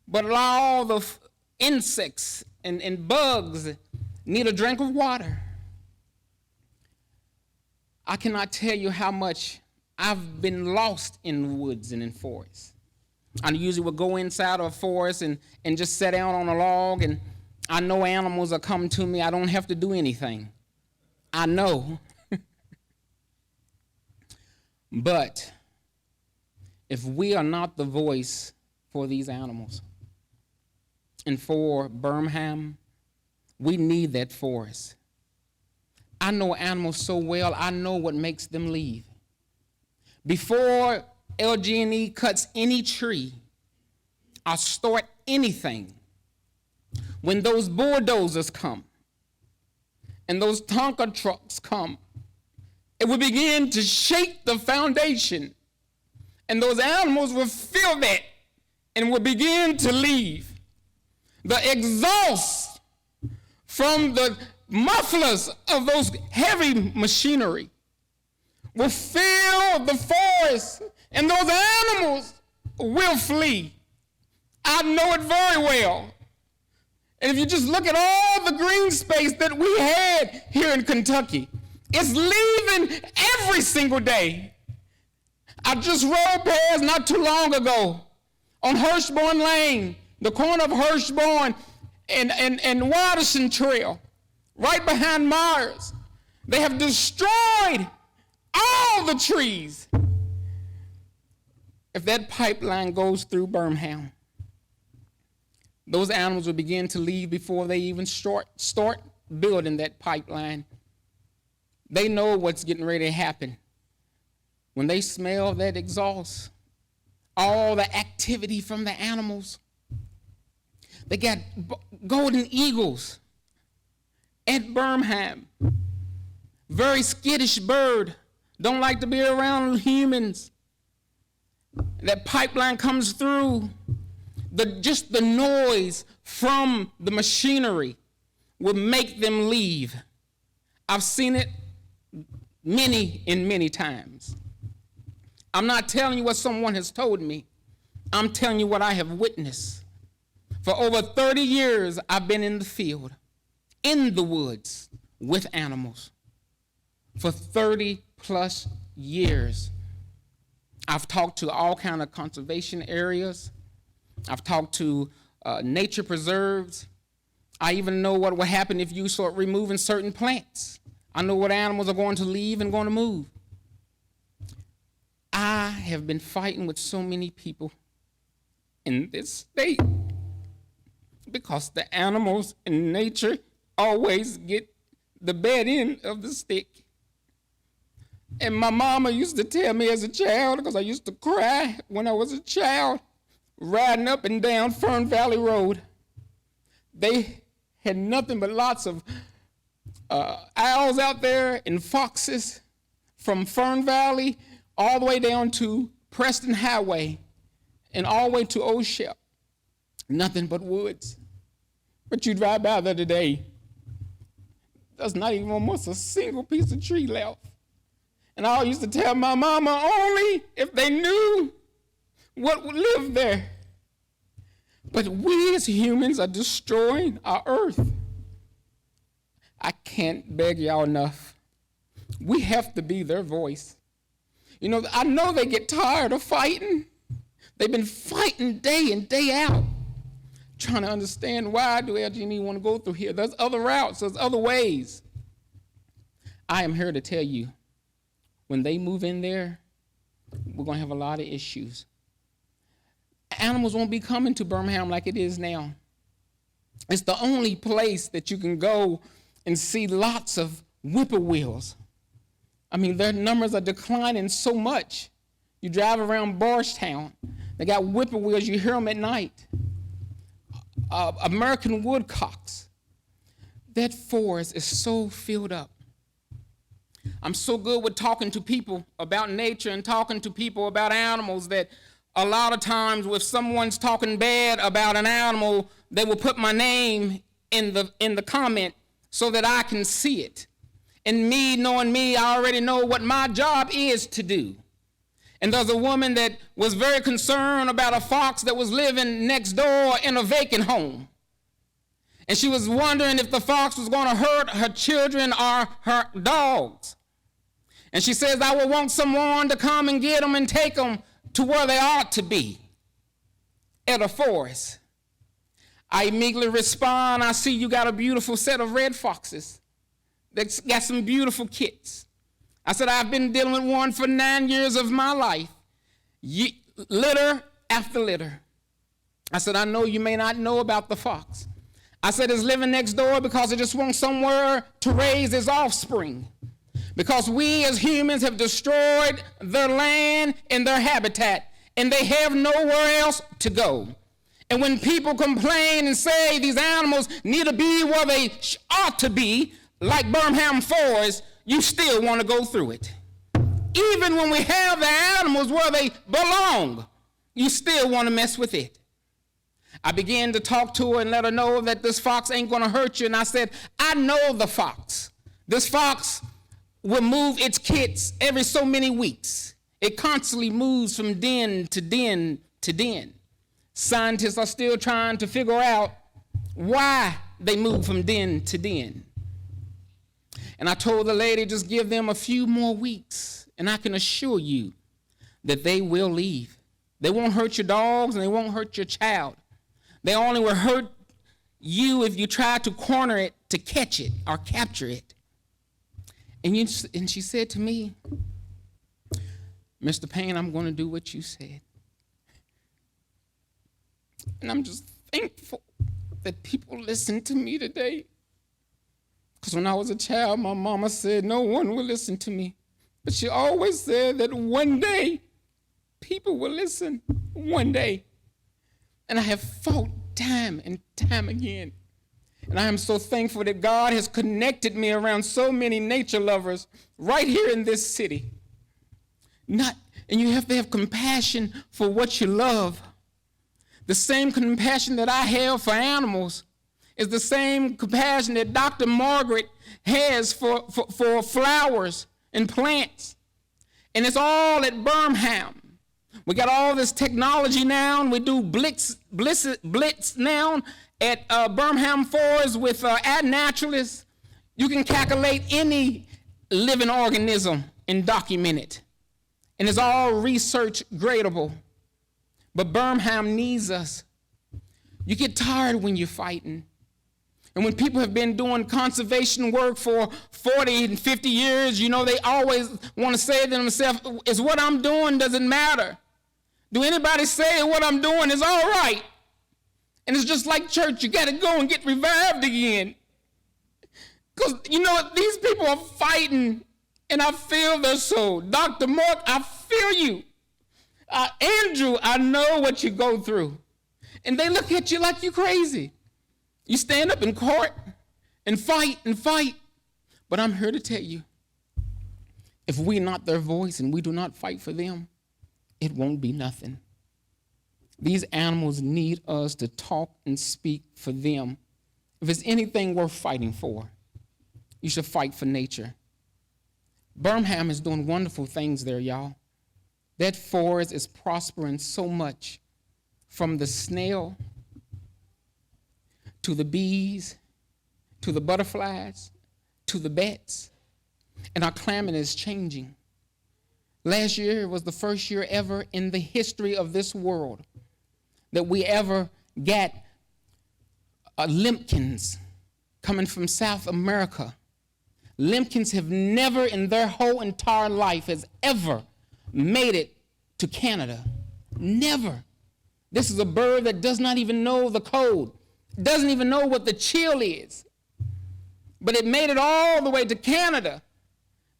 [SPEAKER 11] but all the insects and bugs need a drink of water. I cannot tell you how much I've been lost in the woods and in forests. I usually would go inside of a forest and just sit down on a log, and I know animals are coming to me. I don't have to do anything. I know. But if we are not the voice for these animals and for Bernheim, we need that forest. I know animals so well, I know what makes them leave. Before LG&E cuts any tree or start anything, when those bulldozers come and those Tonka trucks come, it will begin to shake the foundation, and those animals will feel that and will begin to leave. The exhaust from the mufflers of those heavy machinery will fill the forest, and those animals will flee. I know it very well. And if you just look at all the green space that we had here in Kentucky, it's leaving every single day. I just rode past not too long ago on Hirschborn Lane, the corner of Hirschborn and Watterson Trail, right behind Myers. They have destroyed all the trees. If that pipeline goes through Bernheim, those animals will begin to leave before they even start building that pipeline. They know what's getting ready to happen. When they smell that exhaust, all the activity from the animals, they got golden eagles at Bernheim. Very skittish bird, don't like to be around humans. That pipeline comes through, just the noise from the machinery will make them leave. I've seen it many times. I'm not telling you what someone has told me. I'm telling you what I have witnessed. For over 30 years, I've been in the field, in the woods, with animals. For 30 plus years. I've talked to all kinds of conservation areas. I've talked to nature preserves. I even know what will happen if you start removing certain plants. I know what animals are going to leave and going to move. I have been fighting with so many people in this state because the animals in nature always get the bad end of the stick. And my mama used to tell me as a child, because I used to cry when I was a child, riding up and down Fern Valley Road. They had nothing but lots of owls out there and foxes from Fern Valley all the way down to Preston Highway and all the way to Old Shep. Nothing but woods. But you drive by there today, there's not even almost a single piece of tree left. And I used to tell my mama, only if they knew what would live there. But we as humans are destroying our earth. I can't beg y'all enough. We have to be their voice. You know, I know they get tired of fighting. They've been fighting day in, day out, trying to understand why do LG&E want to go through here. There's other routes, there's other ways. I am here to tell you, when they move in there, we're going to have a lot of issues. Animals won't be coming to Bernheim like it is now. It's the only place that you can go and see lots of whippoorwills. I mean, their numbers are declining so much. You drive around Bardstown, They got whippoorwills, you hear them at night. American woodcocks. That forest is so filled up. I'm so good with talking to people about nature and talking to people about animals that a lot of times if someone's talking bad about an animal, they will put my name in the comment so that I can see it. And me, knowing me, I already know what my job is to do. And there's a woman that was very concerned about a fox that was living next door in a vacant home. And she was wondering if the fox was going to hurt her children or her dogs. And she says, I would want someone to come and get them and take them to where they ought to be, at a forest. I immediately respond, I see you got a beautiful set of red foxes that's got some beautiful kits. I said, I've been dealing with one for 9 years of my life, litter after litter. I said, I know you may not know about the fox. I said, it's living next door because it just wants somewhere to raise its offspring. Because we as humans have destroyed their land and their habitat, and they have nowhere else to go. And when people complain and say these animals need to be where they ought to be, like Bernheim Forest, you still want to go through it. Even when we have the animals where they belong, you still want to mess with it. I began to talk to her and let her know that this fox ain't going to hurt you. And I said, I know the fox. This fox will move its kits every so many weeks. It constantly moves from den to den to den. Scientists are still trying to figure out why they move from den to den. And I told the lady, just give them a few more weeks, and I can assure you that they will leave. They won't hurt your dogs, and they won't hurt your child. They only will hurt you if you try to corner it to catch it or capture it. And she said to me, Mr. Payne, I'm going to do what you said. And I'm just thankful that people listen to me today. Because when I was a child, my mama said no one will listen to me. But she always said that one day people will listen, one day. And I have fought time and time again. And I am so thankful that God has connected me around so many nature lovers right here in this city. And you have to have compassion for what you love. The same compassion that I have for animals is the same compassion that Dr. Margaret has for flowers and plants. And it's all at Bernheim. We got all this technology now, and we do blitz now at Bernheim Forest with ad naturalists. You can calculate any living organism and document it. And it's all research gradable. But Bernheim needs us. You get tired when you're fighting. And when people have been doing conservation work for 40 and 50 years, you know, they always want to say to themselves, is what I'm doing, does it matter? Do anybody say what I'm doing is all right? And it's just like church, you got to go and get revived again. Because, you know what, these people are fighting, and I feel their soul. Dr. Mark, I feel you. Andrew, I know what you go through. And they look at you like you're crazy. You stand up in court and fight and fight. But I'm here to tell you, if we're not their voice and we do not fight for them, it won't be nothing. These animals need us to talk and speak for them. If it's anything worth fighting for, you should fight for nature. Bernheim is doing wonderful things there, y'all. That forest is prospering so much, from the snail to the bees, to the butterflies, to the bats. And our climate is changing. Last year was the first year ever in the history of this world that we ever got limpkins coming from South America. Limpkins have never in their whole entire life has ever made it to Canada. Never. This is a bird that does not even know the code, doesn't even know what the chill is. But it made it all the way to Canada.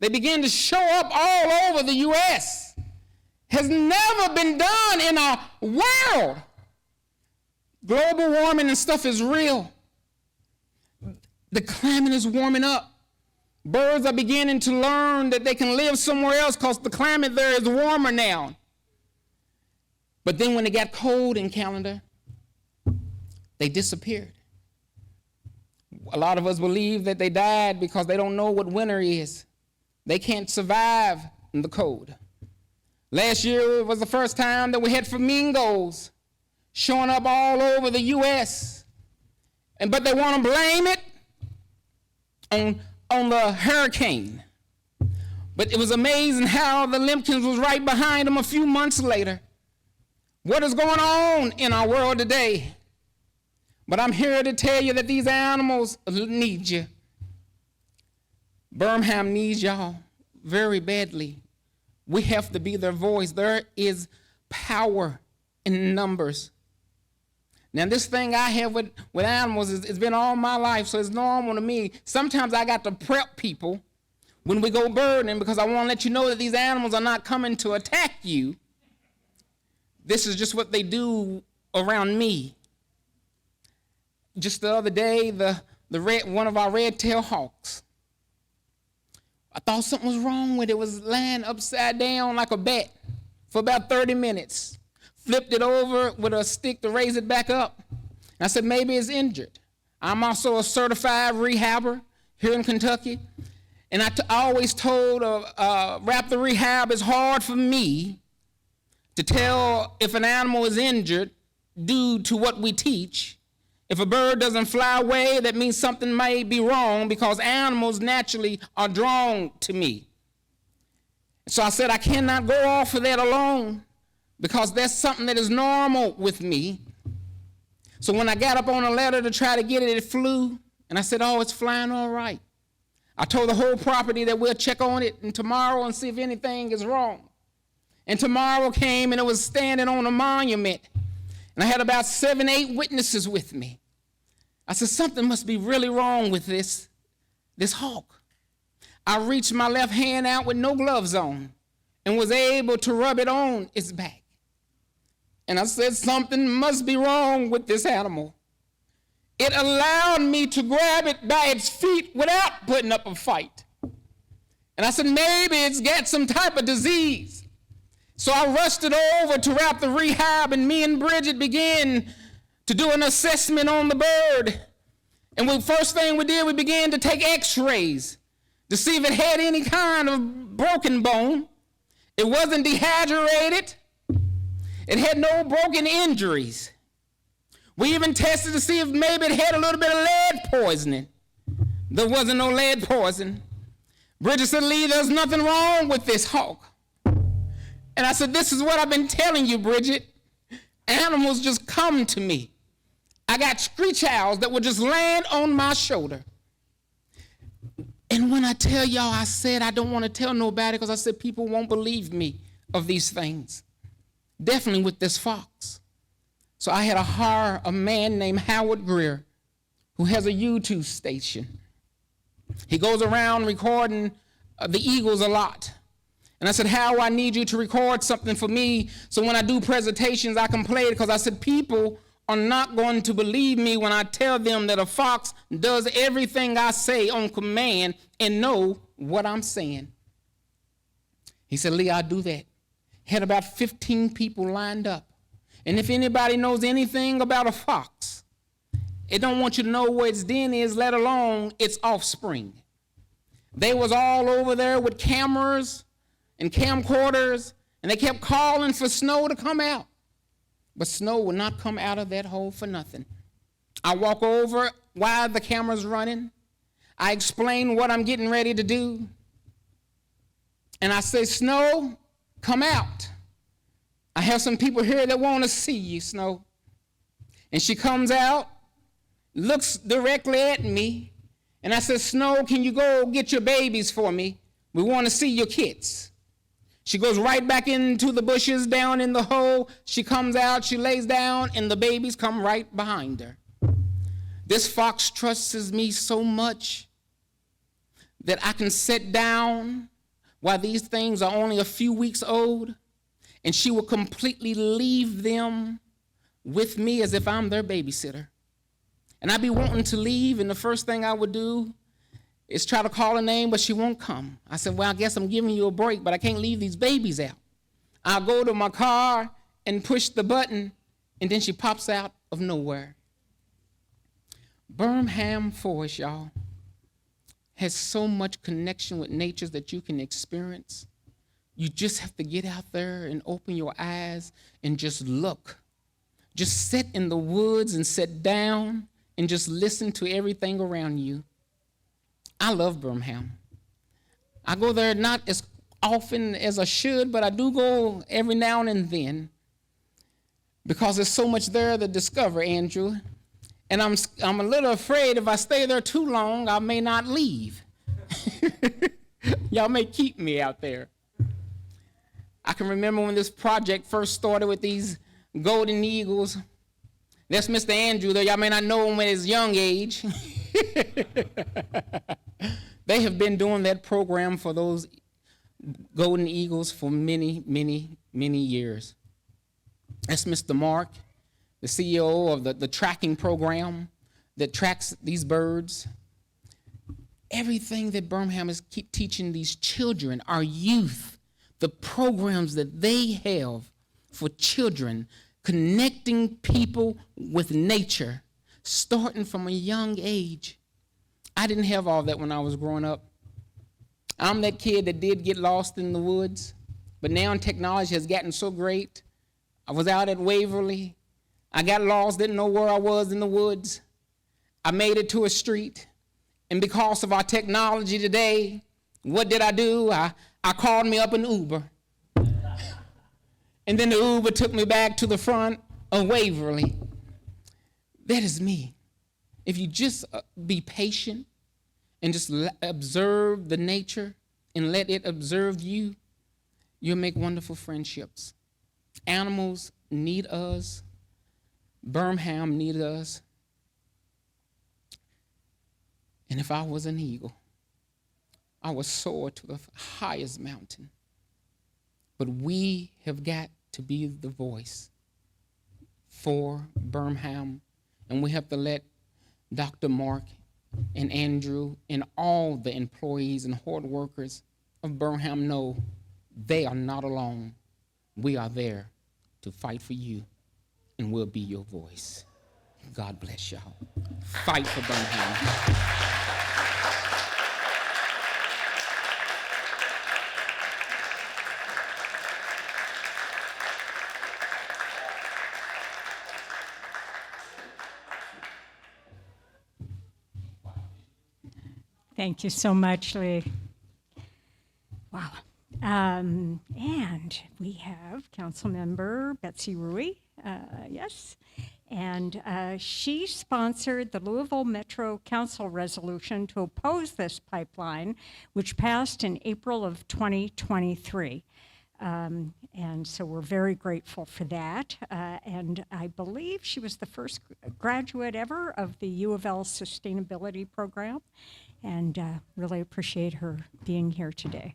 [SPEAKER 11] They began to show up all over the U.S. has never been done in our world. Global warming and stuff is real. The climate is warming up. Birds are beginning to learn that they can live somewhere else because the climate there is warmer now. But then when it got cold in Calendar, they disappeared. A lot of us believe that they died because they don't know what winter is. They can't survive in the cold. Last year was the first time that we had flamingos showing up all over the U.S. But they want to blame it on the hurricane. But it was amazing how the Limpkins was right behind them a few months later. What is going on in our world today? But I'm here to tell you that these animals need you. Bernheim needs y'all very badly. We have to be their voice. There is power in numbers. Now, this thing I have with animals it's been all my life, so it's normal to me. Sometimes I got to prep people when we go birding because I want to let you know that these animals are not coming to attack you. This is just what they do around me. Just the other day, one of our red-tailed hawks, I thought something was wrong with it. It was lying upside down like a bat for about 30 minutes. Flipped it over with a stick to raise it back up. And I said, maybe it's injured. I'm also a certified rehabber here in Kentucky. And I always told raptor rehab is hard for me to tell if an animal is injured due to what we teach. If a bird doesn't fly away, that means something may be wrong because animals naturally are drawn to me. So I said I cannot go off of that alone because that's something that is normal with me. So when I got up on a ladder to try to get it, it flew. And I said, oh, it's flying all right. I told the whole property that we'll check on it and tomorrow and see if anything is wrong. And tomorrow came and it was standing on a monument. And I had about 7, 8 witnesses with me. I said, something must be really wrong with this hawk. I reached my left hand out with no gloves on and was able to rub it on its back. And I said, something must be wrong with this animal. It allowed me to grab it by its feet without putting up a fight. And I said, maybe it's got some type of disease. So I rushed it over to raptor rehab, and me and Bridget began to do an assessment on the bird. And the first thing we did, we began to take x-rays to see if it had any kind of broken bone. It wasn't dehydrated. It had no broken injuries. We even tested to see if maybe it had a little bit of lead poisoning. There wasn't no lead poison. Bridget said, Lee, there's nothing wrong with this hawk. And I said, this is what I've been telling you, Bridget. Animals just come to me. I got screech owls that would just land on my shoulder. And when I tell y'all, I said I don't want to tell nobody because I said people won't believe me of these things. Definitely with this fox. So I had to hire a man named Howard Greer who has a YouTube station. He goes around recording the eagles a lot. And I said, Howard, I need you to record something for me so when I do presentations, I can play it because I said people are not going to believe me when I tell them that a fox does everything I say on command and know what I'm saying. He said, Lee, I'll do that. Had about 15 people lined up. And if anybody knows anything about a fox, it don't want you to know where its den is, let alone its offspring. They was all over there with cameras and camcorders, and they kept calling for Snow to come out. But Snow would not come out of that hole for nothing. I walk over while the camera's running. I explain what I'm getting ready to do. And I say, Snow, come out. I have some people here that want to see you, Snow. And she comes out, looks directly at me, and I said, Snow, can you go get your babies for me? We want to see your kids. She goes right back into the bushes down in the hole. She comes out, she lays down, and the babies come right behind her. This fox trusts me so much that I can sit down while these things are only a few weeks old, and she would completely leave them with me as if I'm their babysitter. And I'd be wanting to leave, and the first thing I would do is try to call her name, but she won't come. I said, well, I guess I'm giving you a break, but I can't leave these babies out. I'll go to my car and push the button, and then she pops out of nowhere. Bernheim Forest, y'all, has so much connection with nature that you can experience. You just have to get out there and open your eyes and just look. Just sit in the woods and sit down and just listen to everything around you. I love Bernheim. I go there not as often as I should, but I do go every now and then because there's so much there to discover, Andrew. And I'm a little afraid if I stay there too long, I may not leave. Y'all may keep me out there. I can remember when this project first started with these golden eagles. That's Mr. Andrew there. Y'all may not know him at his young age. They have been doing that program for those golden eagles for many, many, many years. That's Mr. Mark, the CEO of the tracking program that tracks these birds. Everything that Bernheim is keep teaching these children, our youth, the programs that they have for children, connecting people with nature, starting from a young age. I didn't have all that when I was growing up. I'm that kid that did get lost in the woods, but now technology has gotten so great. I was out at Waverly. I got lost, didn't know where I was in the woods. I made it to a street, and because of our technology today, what did I do? I called me up an Uber. And then the Uber took me back to the front of Waverly. That is me. If you just be patient and just observe the nature and let it observe you, you'll make wonderful friendships. Animals need us. Bernheim needs us. And if I was an eagle, I would soar to the highest mountain. But we have got to be the voice for Bernheim, and we have to let Dr. Mark and Andrew and all the employees and hard workers of Bernheim know they are not alone. We are there to fight for you, and we'll be your voice. God bless y'all. Fight for Bernheim.
[SPEAKER 3] Thank you so much, Lee. Wow. And we have Councilmember Betsy Ruhe, yes. And she sponsored the Louisville Metro Council resolution to oppose this pipeline, which passed in April of 2023. And so we're very grateful for that. And I believe she was the first graduate ever of the U of L Sustainability Program. And really appreciate her being here today.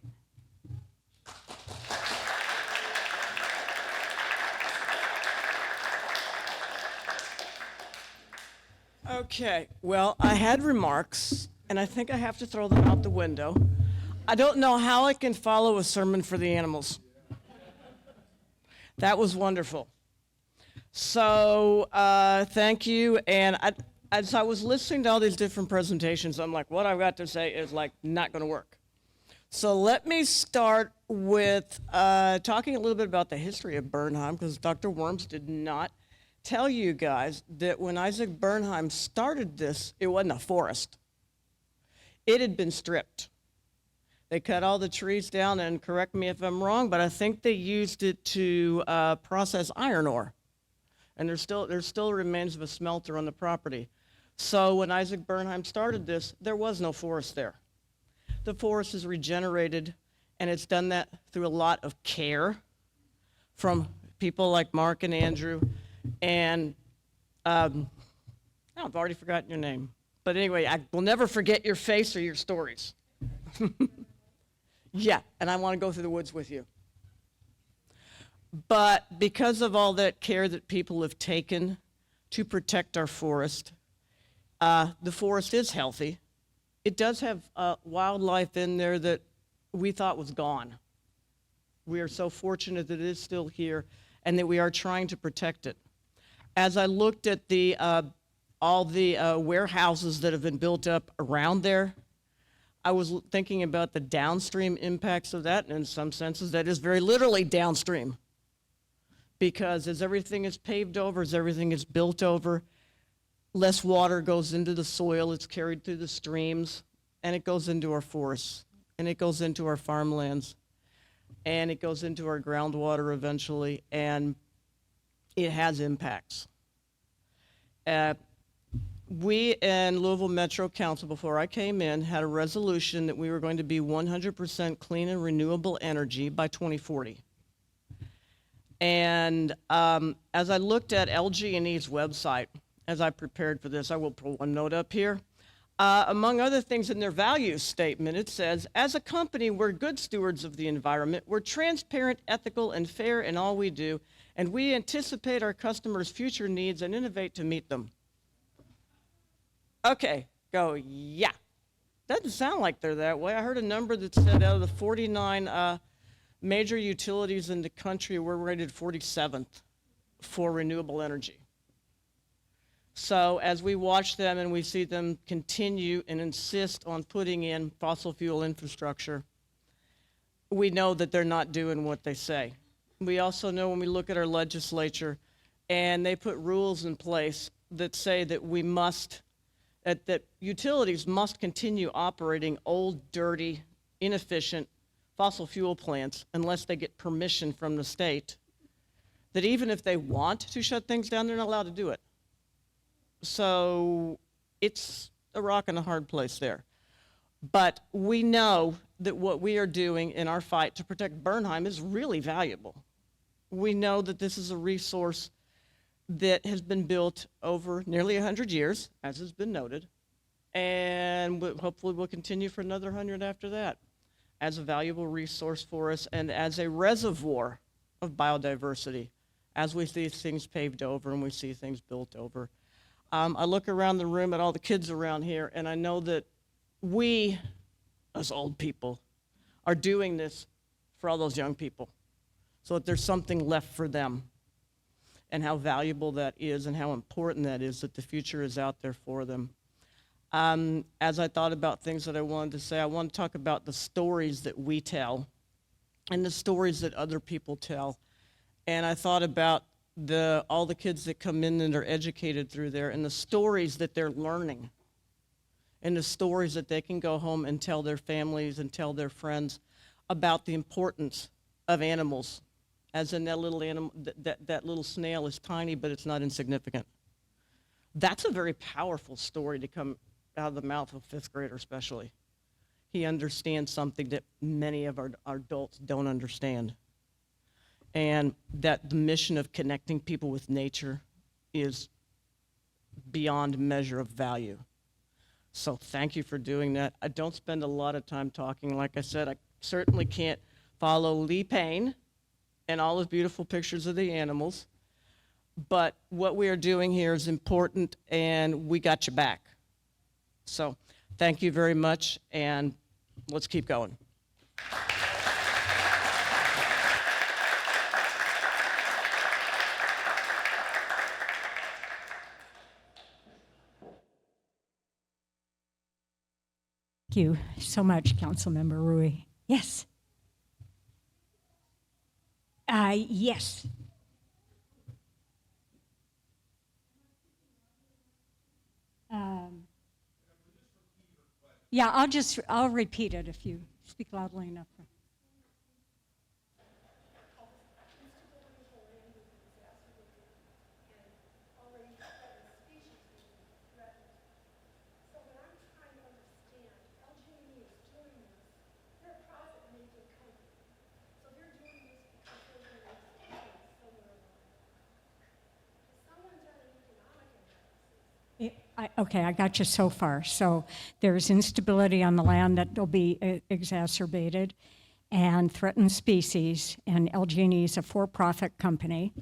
[SPEAKER 12] Okay, well, I had remarks, and I think I have to throw them out the window. I don't know how I can follow a sermon for the animals. That was wonderful. So, thank you, and as I was listening to all these different presentations, I'm like, what I've got to say is like not going to work. So let me start with talking a little bit about the history of Bernheim, because Dr. Wourms did not tell you guys that when Isaac Bernheim started this, it wasn't a forest. It had been stripped. They cut all the trees down, and correct me if I'm wrong, but I think they used it to process iron ore. And there still remains of a smelter on the property. So when Isaac Bernheim started this, there was no forest there. The forest is regenerated, and it's done that through a lot of care from people like Mark and Andrew. And I've already forgotten your name. But anyway, I will never forget your face or your stories. Yeah, and I want to go through the woods with you. But because of all that care that people have taken to protect our forest, the forest is healthy. It does have wildlife in there that we thought was gone. We are so fortunate that it is still here and that we are trying to protect it. As I looked at all the warehouses that have been built up around there, I was thinking about the downstream impacts of that, and in some senses that is very literally downstream. Because as everything is paved over, as everything is built over, less water goes into the soil, it's carried through the streams, and it goes into our forests, and it goes into our farmlands, and it goes into our groundwater eventually, and it has impacts. We in Louisville Metro Council, before I came in, had a resolution that we were going to be 100% clean and renewable energy by 2040. And as I looked at LG&E's website, as I prepared for this, I will put one note up here. Among other things in their values statement, it says, as a company, we're good stewards of the environment. We're transparent, ethical, and fair in all we do, and we anticipate our customers' future needs and innovate to meet them. Okay, go, yeah. Doesn't sound like they're that way. I heard a number that said out of the 49 major utilities in the country, we're rated 47th for renewable energy. So as we watch them and we see them continue and insist on putting in fossil fuel infrastructure, we know that they're not doing what they say. We also know when we look at our legislature and they put rules in place that say that we must, that utilities must continue operating old, dirty, inefficient fossil fuel plants unless they get permission from the state, that even if they want to shut things down, they're not allowed to do it. So it's a rock and a hard place there. But we know that what we are doing in our fight to protect Bernheim is really valuable. We know that this is a resource that has been built over nearly 100 years, as has been noted, and hopefully will continue for another 100 after that, as a valuable resource for us and as a reservoir of biodiversity, as we see things paved over and we see things built over. I look around the room at all the kids around here, and I know that we, as old people, are doing this for all those young people, so that there's something left for them, and how valuable that is and how important that is, that the future is out there for them. As I thought about things that I wanted to say, I want to talk about the stories that we tell and the stories that other people tell. And I thought about all the kids that come in and are educated through there and the stories that they're learning and the stories that they can go home and tell their families and tell their friends about the importance of animals. As in that little animal, that little snail is tiny, but it's not insignificant. That's a very powerful story to come out of the mouth of a fifth grader especially. He understands something that many of our adults don't understand. And that the mission of connecting people with nature is beyond measure of value. So thank you for doing that. I don't spend a lot of time talking. Like I said, I certainly can't follow Lee Payne and all his beautiful pictures of the animals. But what we are doing here is important, and we got your back. So thank you very much, and let's keep going.
[SPEAKER 3] Thank you so much, Councilmember Ruhe. Yes. Yes. Yeah, I'll repeat it if you speak loudly enough. Okay, I got you so far. So there's instability on the land that will be exacerbated. and threatened species, and LG&E is a for-profit company.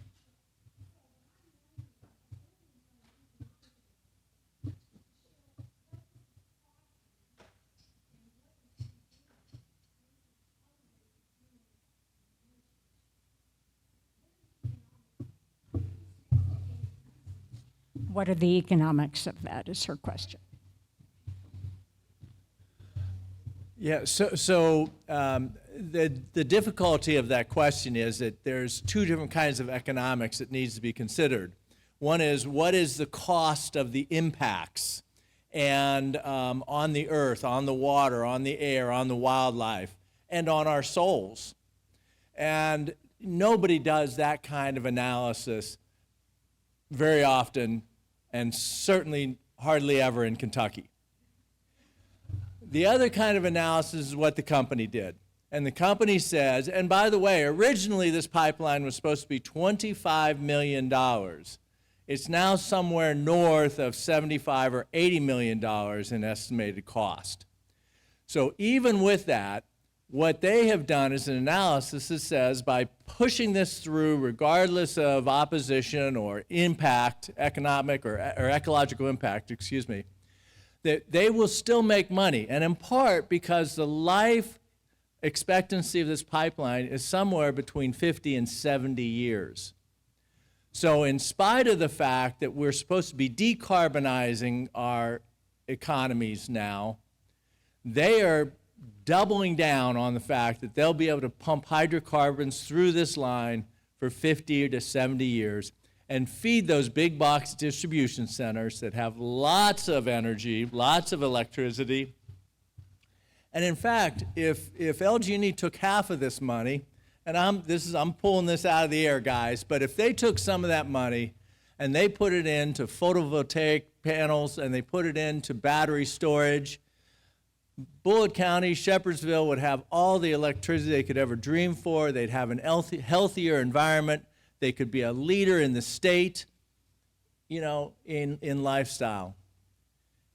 [SPEAKER 3] What are the economics of that, is her question.
[SPEAKER 9] Yeah, the difficulty of that question is that there's two different kinds of economics that needs to be considered. One is, what is the cost of the impacts and on the earth, on the water, on the air, on the wildlife, and on our souls? And nobody does that kind of analysis very often, and certainly hardly ever in Kentucky. The other kind of analysis is what the company did. And the company says, and by the way, originally this pipeline was supposed to be $25 million. It's now somewhere north of $75 or $80 million in estimated cost. So even with that, what they have done is an analysis that says by pushing this through regardless of opposition or impact, economic or ecological impact, excuse me, that they will still make money, and in part because the life expectancy of this pipeline is somewhere between 50 and 70 years. So in spite of the fact that we're supposed to be decarbonizing our economies now, they are doubling down on the fact that they'll be able to pump hydrocarbons through this line for 50 to 70 years and feed those big box distribution centers that have lots of energy, lots of electricity. And in fact, if LG&E took half of this money, and I'm pulling this out of the air, guys, but if they took some of that money and they put it into photovoltaic panels and they put it into battery storage, Bullitt County, Shepherdsville would have all the electricity they could ever dream for. They'd have an healthier environment. They could be a leader in the state, in lifestyle.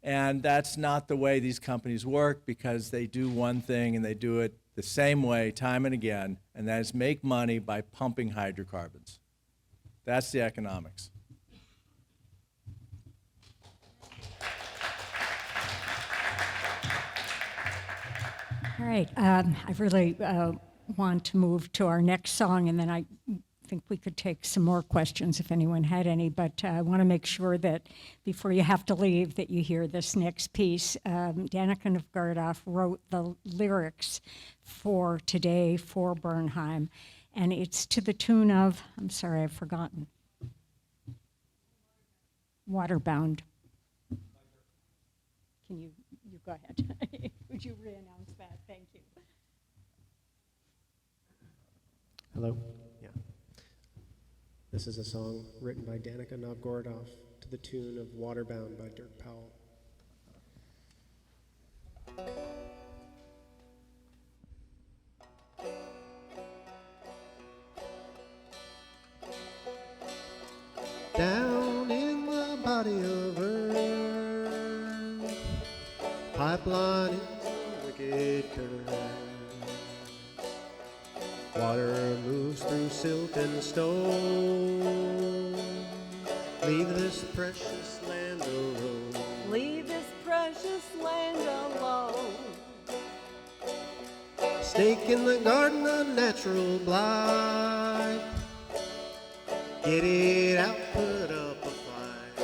[SPEAKER 9] And that's not the way these companies work, because they do one thing and they do it the same way time and again, and that is make money by pumping hydrocarbons. That's the economics.
[SPEAKER 3] All right, I really want to move to our next song, and then I think we could take some more questions if anyone had any, but I want to make sure that before you have to leave that you hear this next piece. Danica Novgorodov wrote the lyrics for today for Bernheim, and it's to the tune of, I'm sorry, I've forgotten. Waterbound. Can you go ahead. Would you re-announce that? Thank you.
[SPEAKER 1] Hello? Yeah. This is a song written by Danica Novgorodov to the tune of Waterbound by Dirk Powell. Down in the body of earth, pipeline into a wicked curve. Water moves through silt and stone. Leave this precious land alone.
[SPEAKER 10] Leave this precious land alone.
[SPEAKER 1] Snake in the garden, a natural blight. Get it out, put up a fight.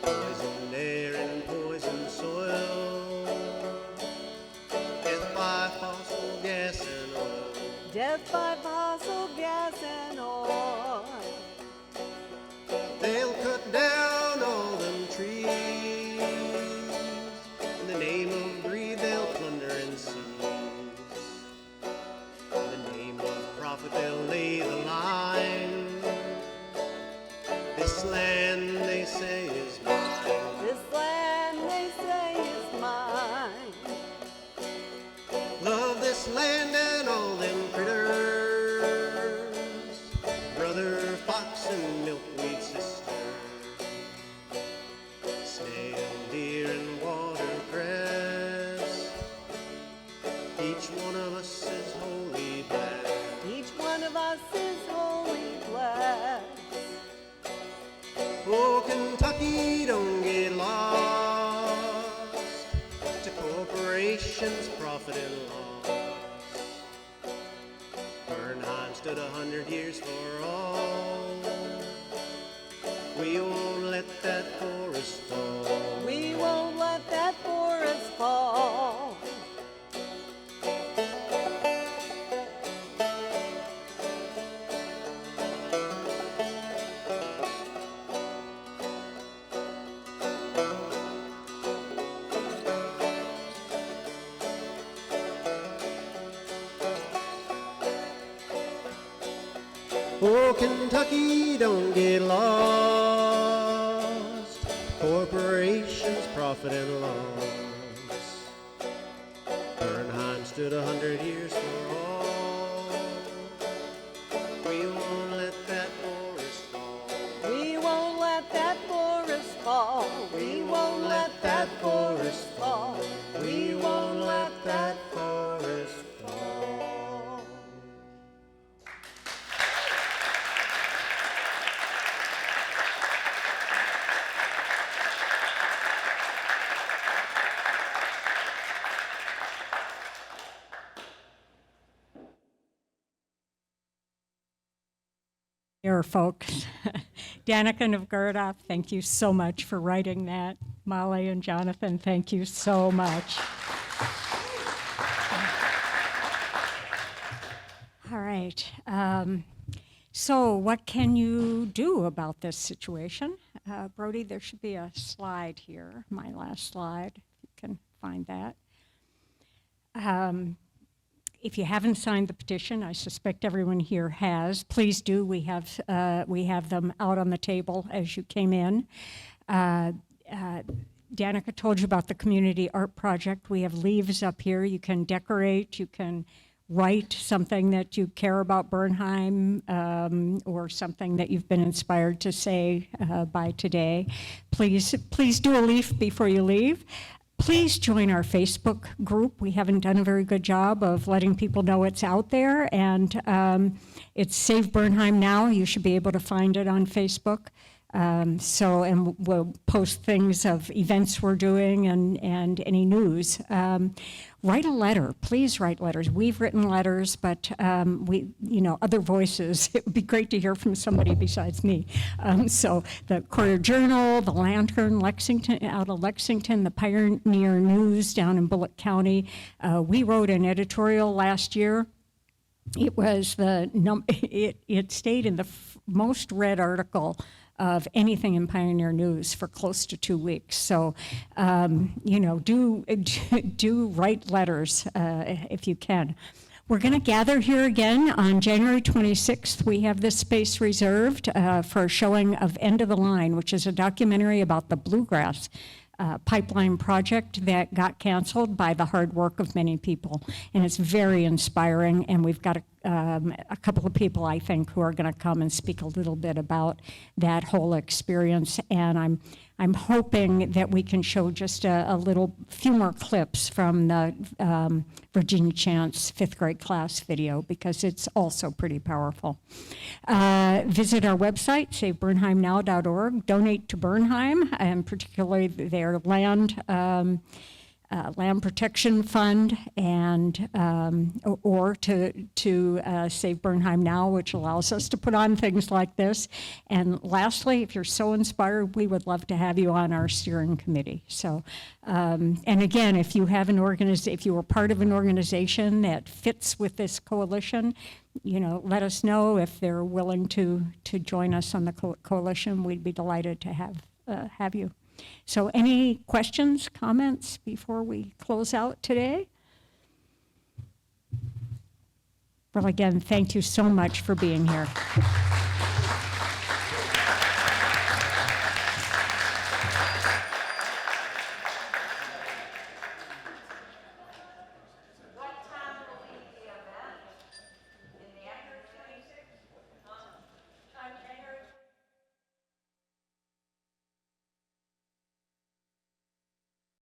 [SPEAKER 1] Poison air and poison soil. Death by fossil gas and oil.
[SPEAKER 10] Death by fossil gas and oil.
[SPEAKER 1] They'll cut down all them trees. In the name of greed, they'll plunder and seize. In the name of profit, they'll lay the line. This land, they say, is mine.
[SPEAKER 10] This land they say is mine.
[SPEAKER 1] Love this land and all them critters.
[SPEAKER 2] corporations, profit and loss. Bernheim stood 100 years for all. We won't let that forest fall.
[SPEAKER 10] We won't let that forest fall.
[SPEAKER 2] Oh, Kentucky, don't get lost. Corporations, profit and loss. Bernheim stood 100 years for all. We won't let that forest fall.
[SPEAKER 10] We won't let that forest fall. We won't let that forest fall. We won't let that forest fall.
[SPEAKER 3] Here, folks. Danica Novgorodov, thank you so much for writing that. Molly and Jonathan, thank you so much. All right. So what can you do about this situation? Brody, there should be a slide here, my last slide, if you can find that. If you haven't signed the petition, I suspect everyone here has. Please do. We have them out on the table as you came in. Danica told you about the community art project. We have leaves up here. You can decorate. You can write something that you care about Bernheim, or something that you've been inspired to say by today. Please do a leaf before you leave. Please join our Facebook group. We haven't done a very good job of letting people know it's out there, and it's Save Bernheim Now. You should be able to find it on Facebook. And we'll post things of events we're doing and any news. Write a letter, please write letters. We've written letters, but other voices, it would be great to hear from somebody besides me. So the Courier Journal, the Lantern, out of Lexington, the Pioneer News down in Bullitt County. We wrote an editorial last year. It was it stayed in the most read article of anything in Pioneer News for close to 2 weeks. So, do write letters if you can. We're going to gather here again on January 26th. We have this space reserved for a showing of End of the Line, which is a documentary about the Bluegrass pipeline project that got canceled by the hard work of many people. And it's very inspiring, and we've got a couple of people, I think, who are going to come and speak a little bit about that whole experience. And I'm hoping that we can show just a few more clips from the Virginia Chance 5th grade class video, because it's also pretty powerful. Visit our website, savebernheimnow.org. Donate to Bernheim, and particularly their land protection fund, and or to Save Bernheim Now, which allows us to put on things like this. And lastly, if you're so inspired, we would love to have you on our steering committee. So, and again, if you have if you were part of an organization that fits with this coalition, let us know if they're willing to join us on the coalition. We'd be delighted to have you. So any questions, comments before we close out today? Well, again, thank you so much for being here.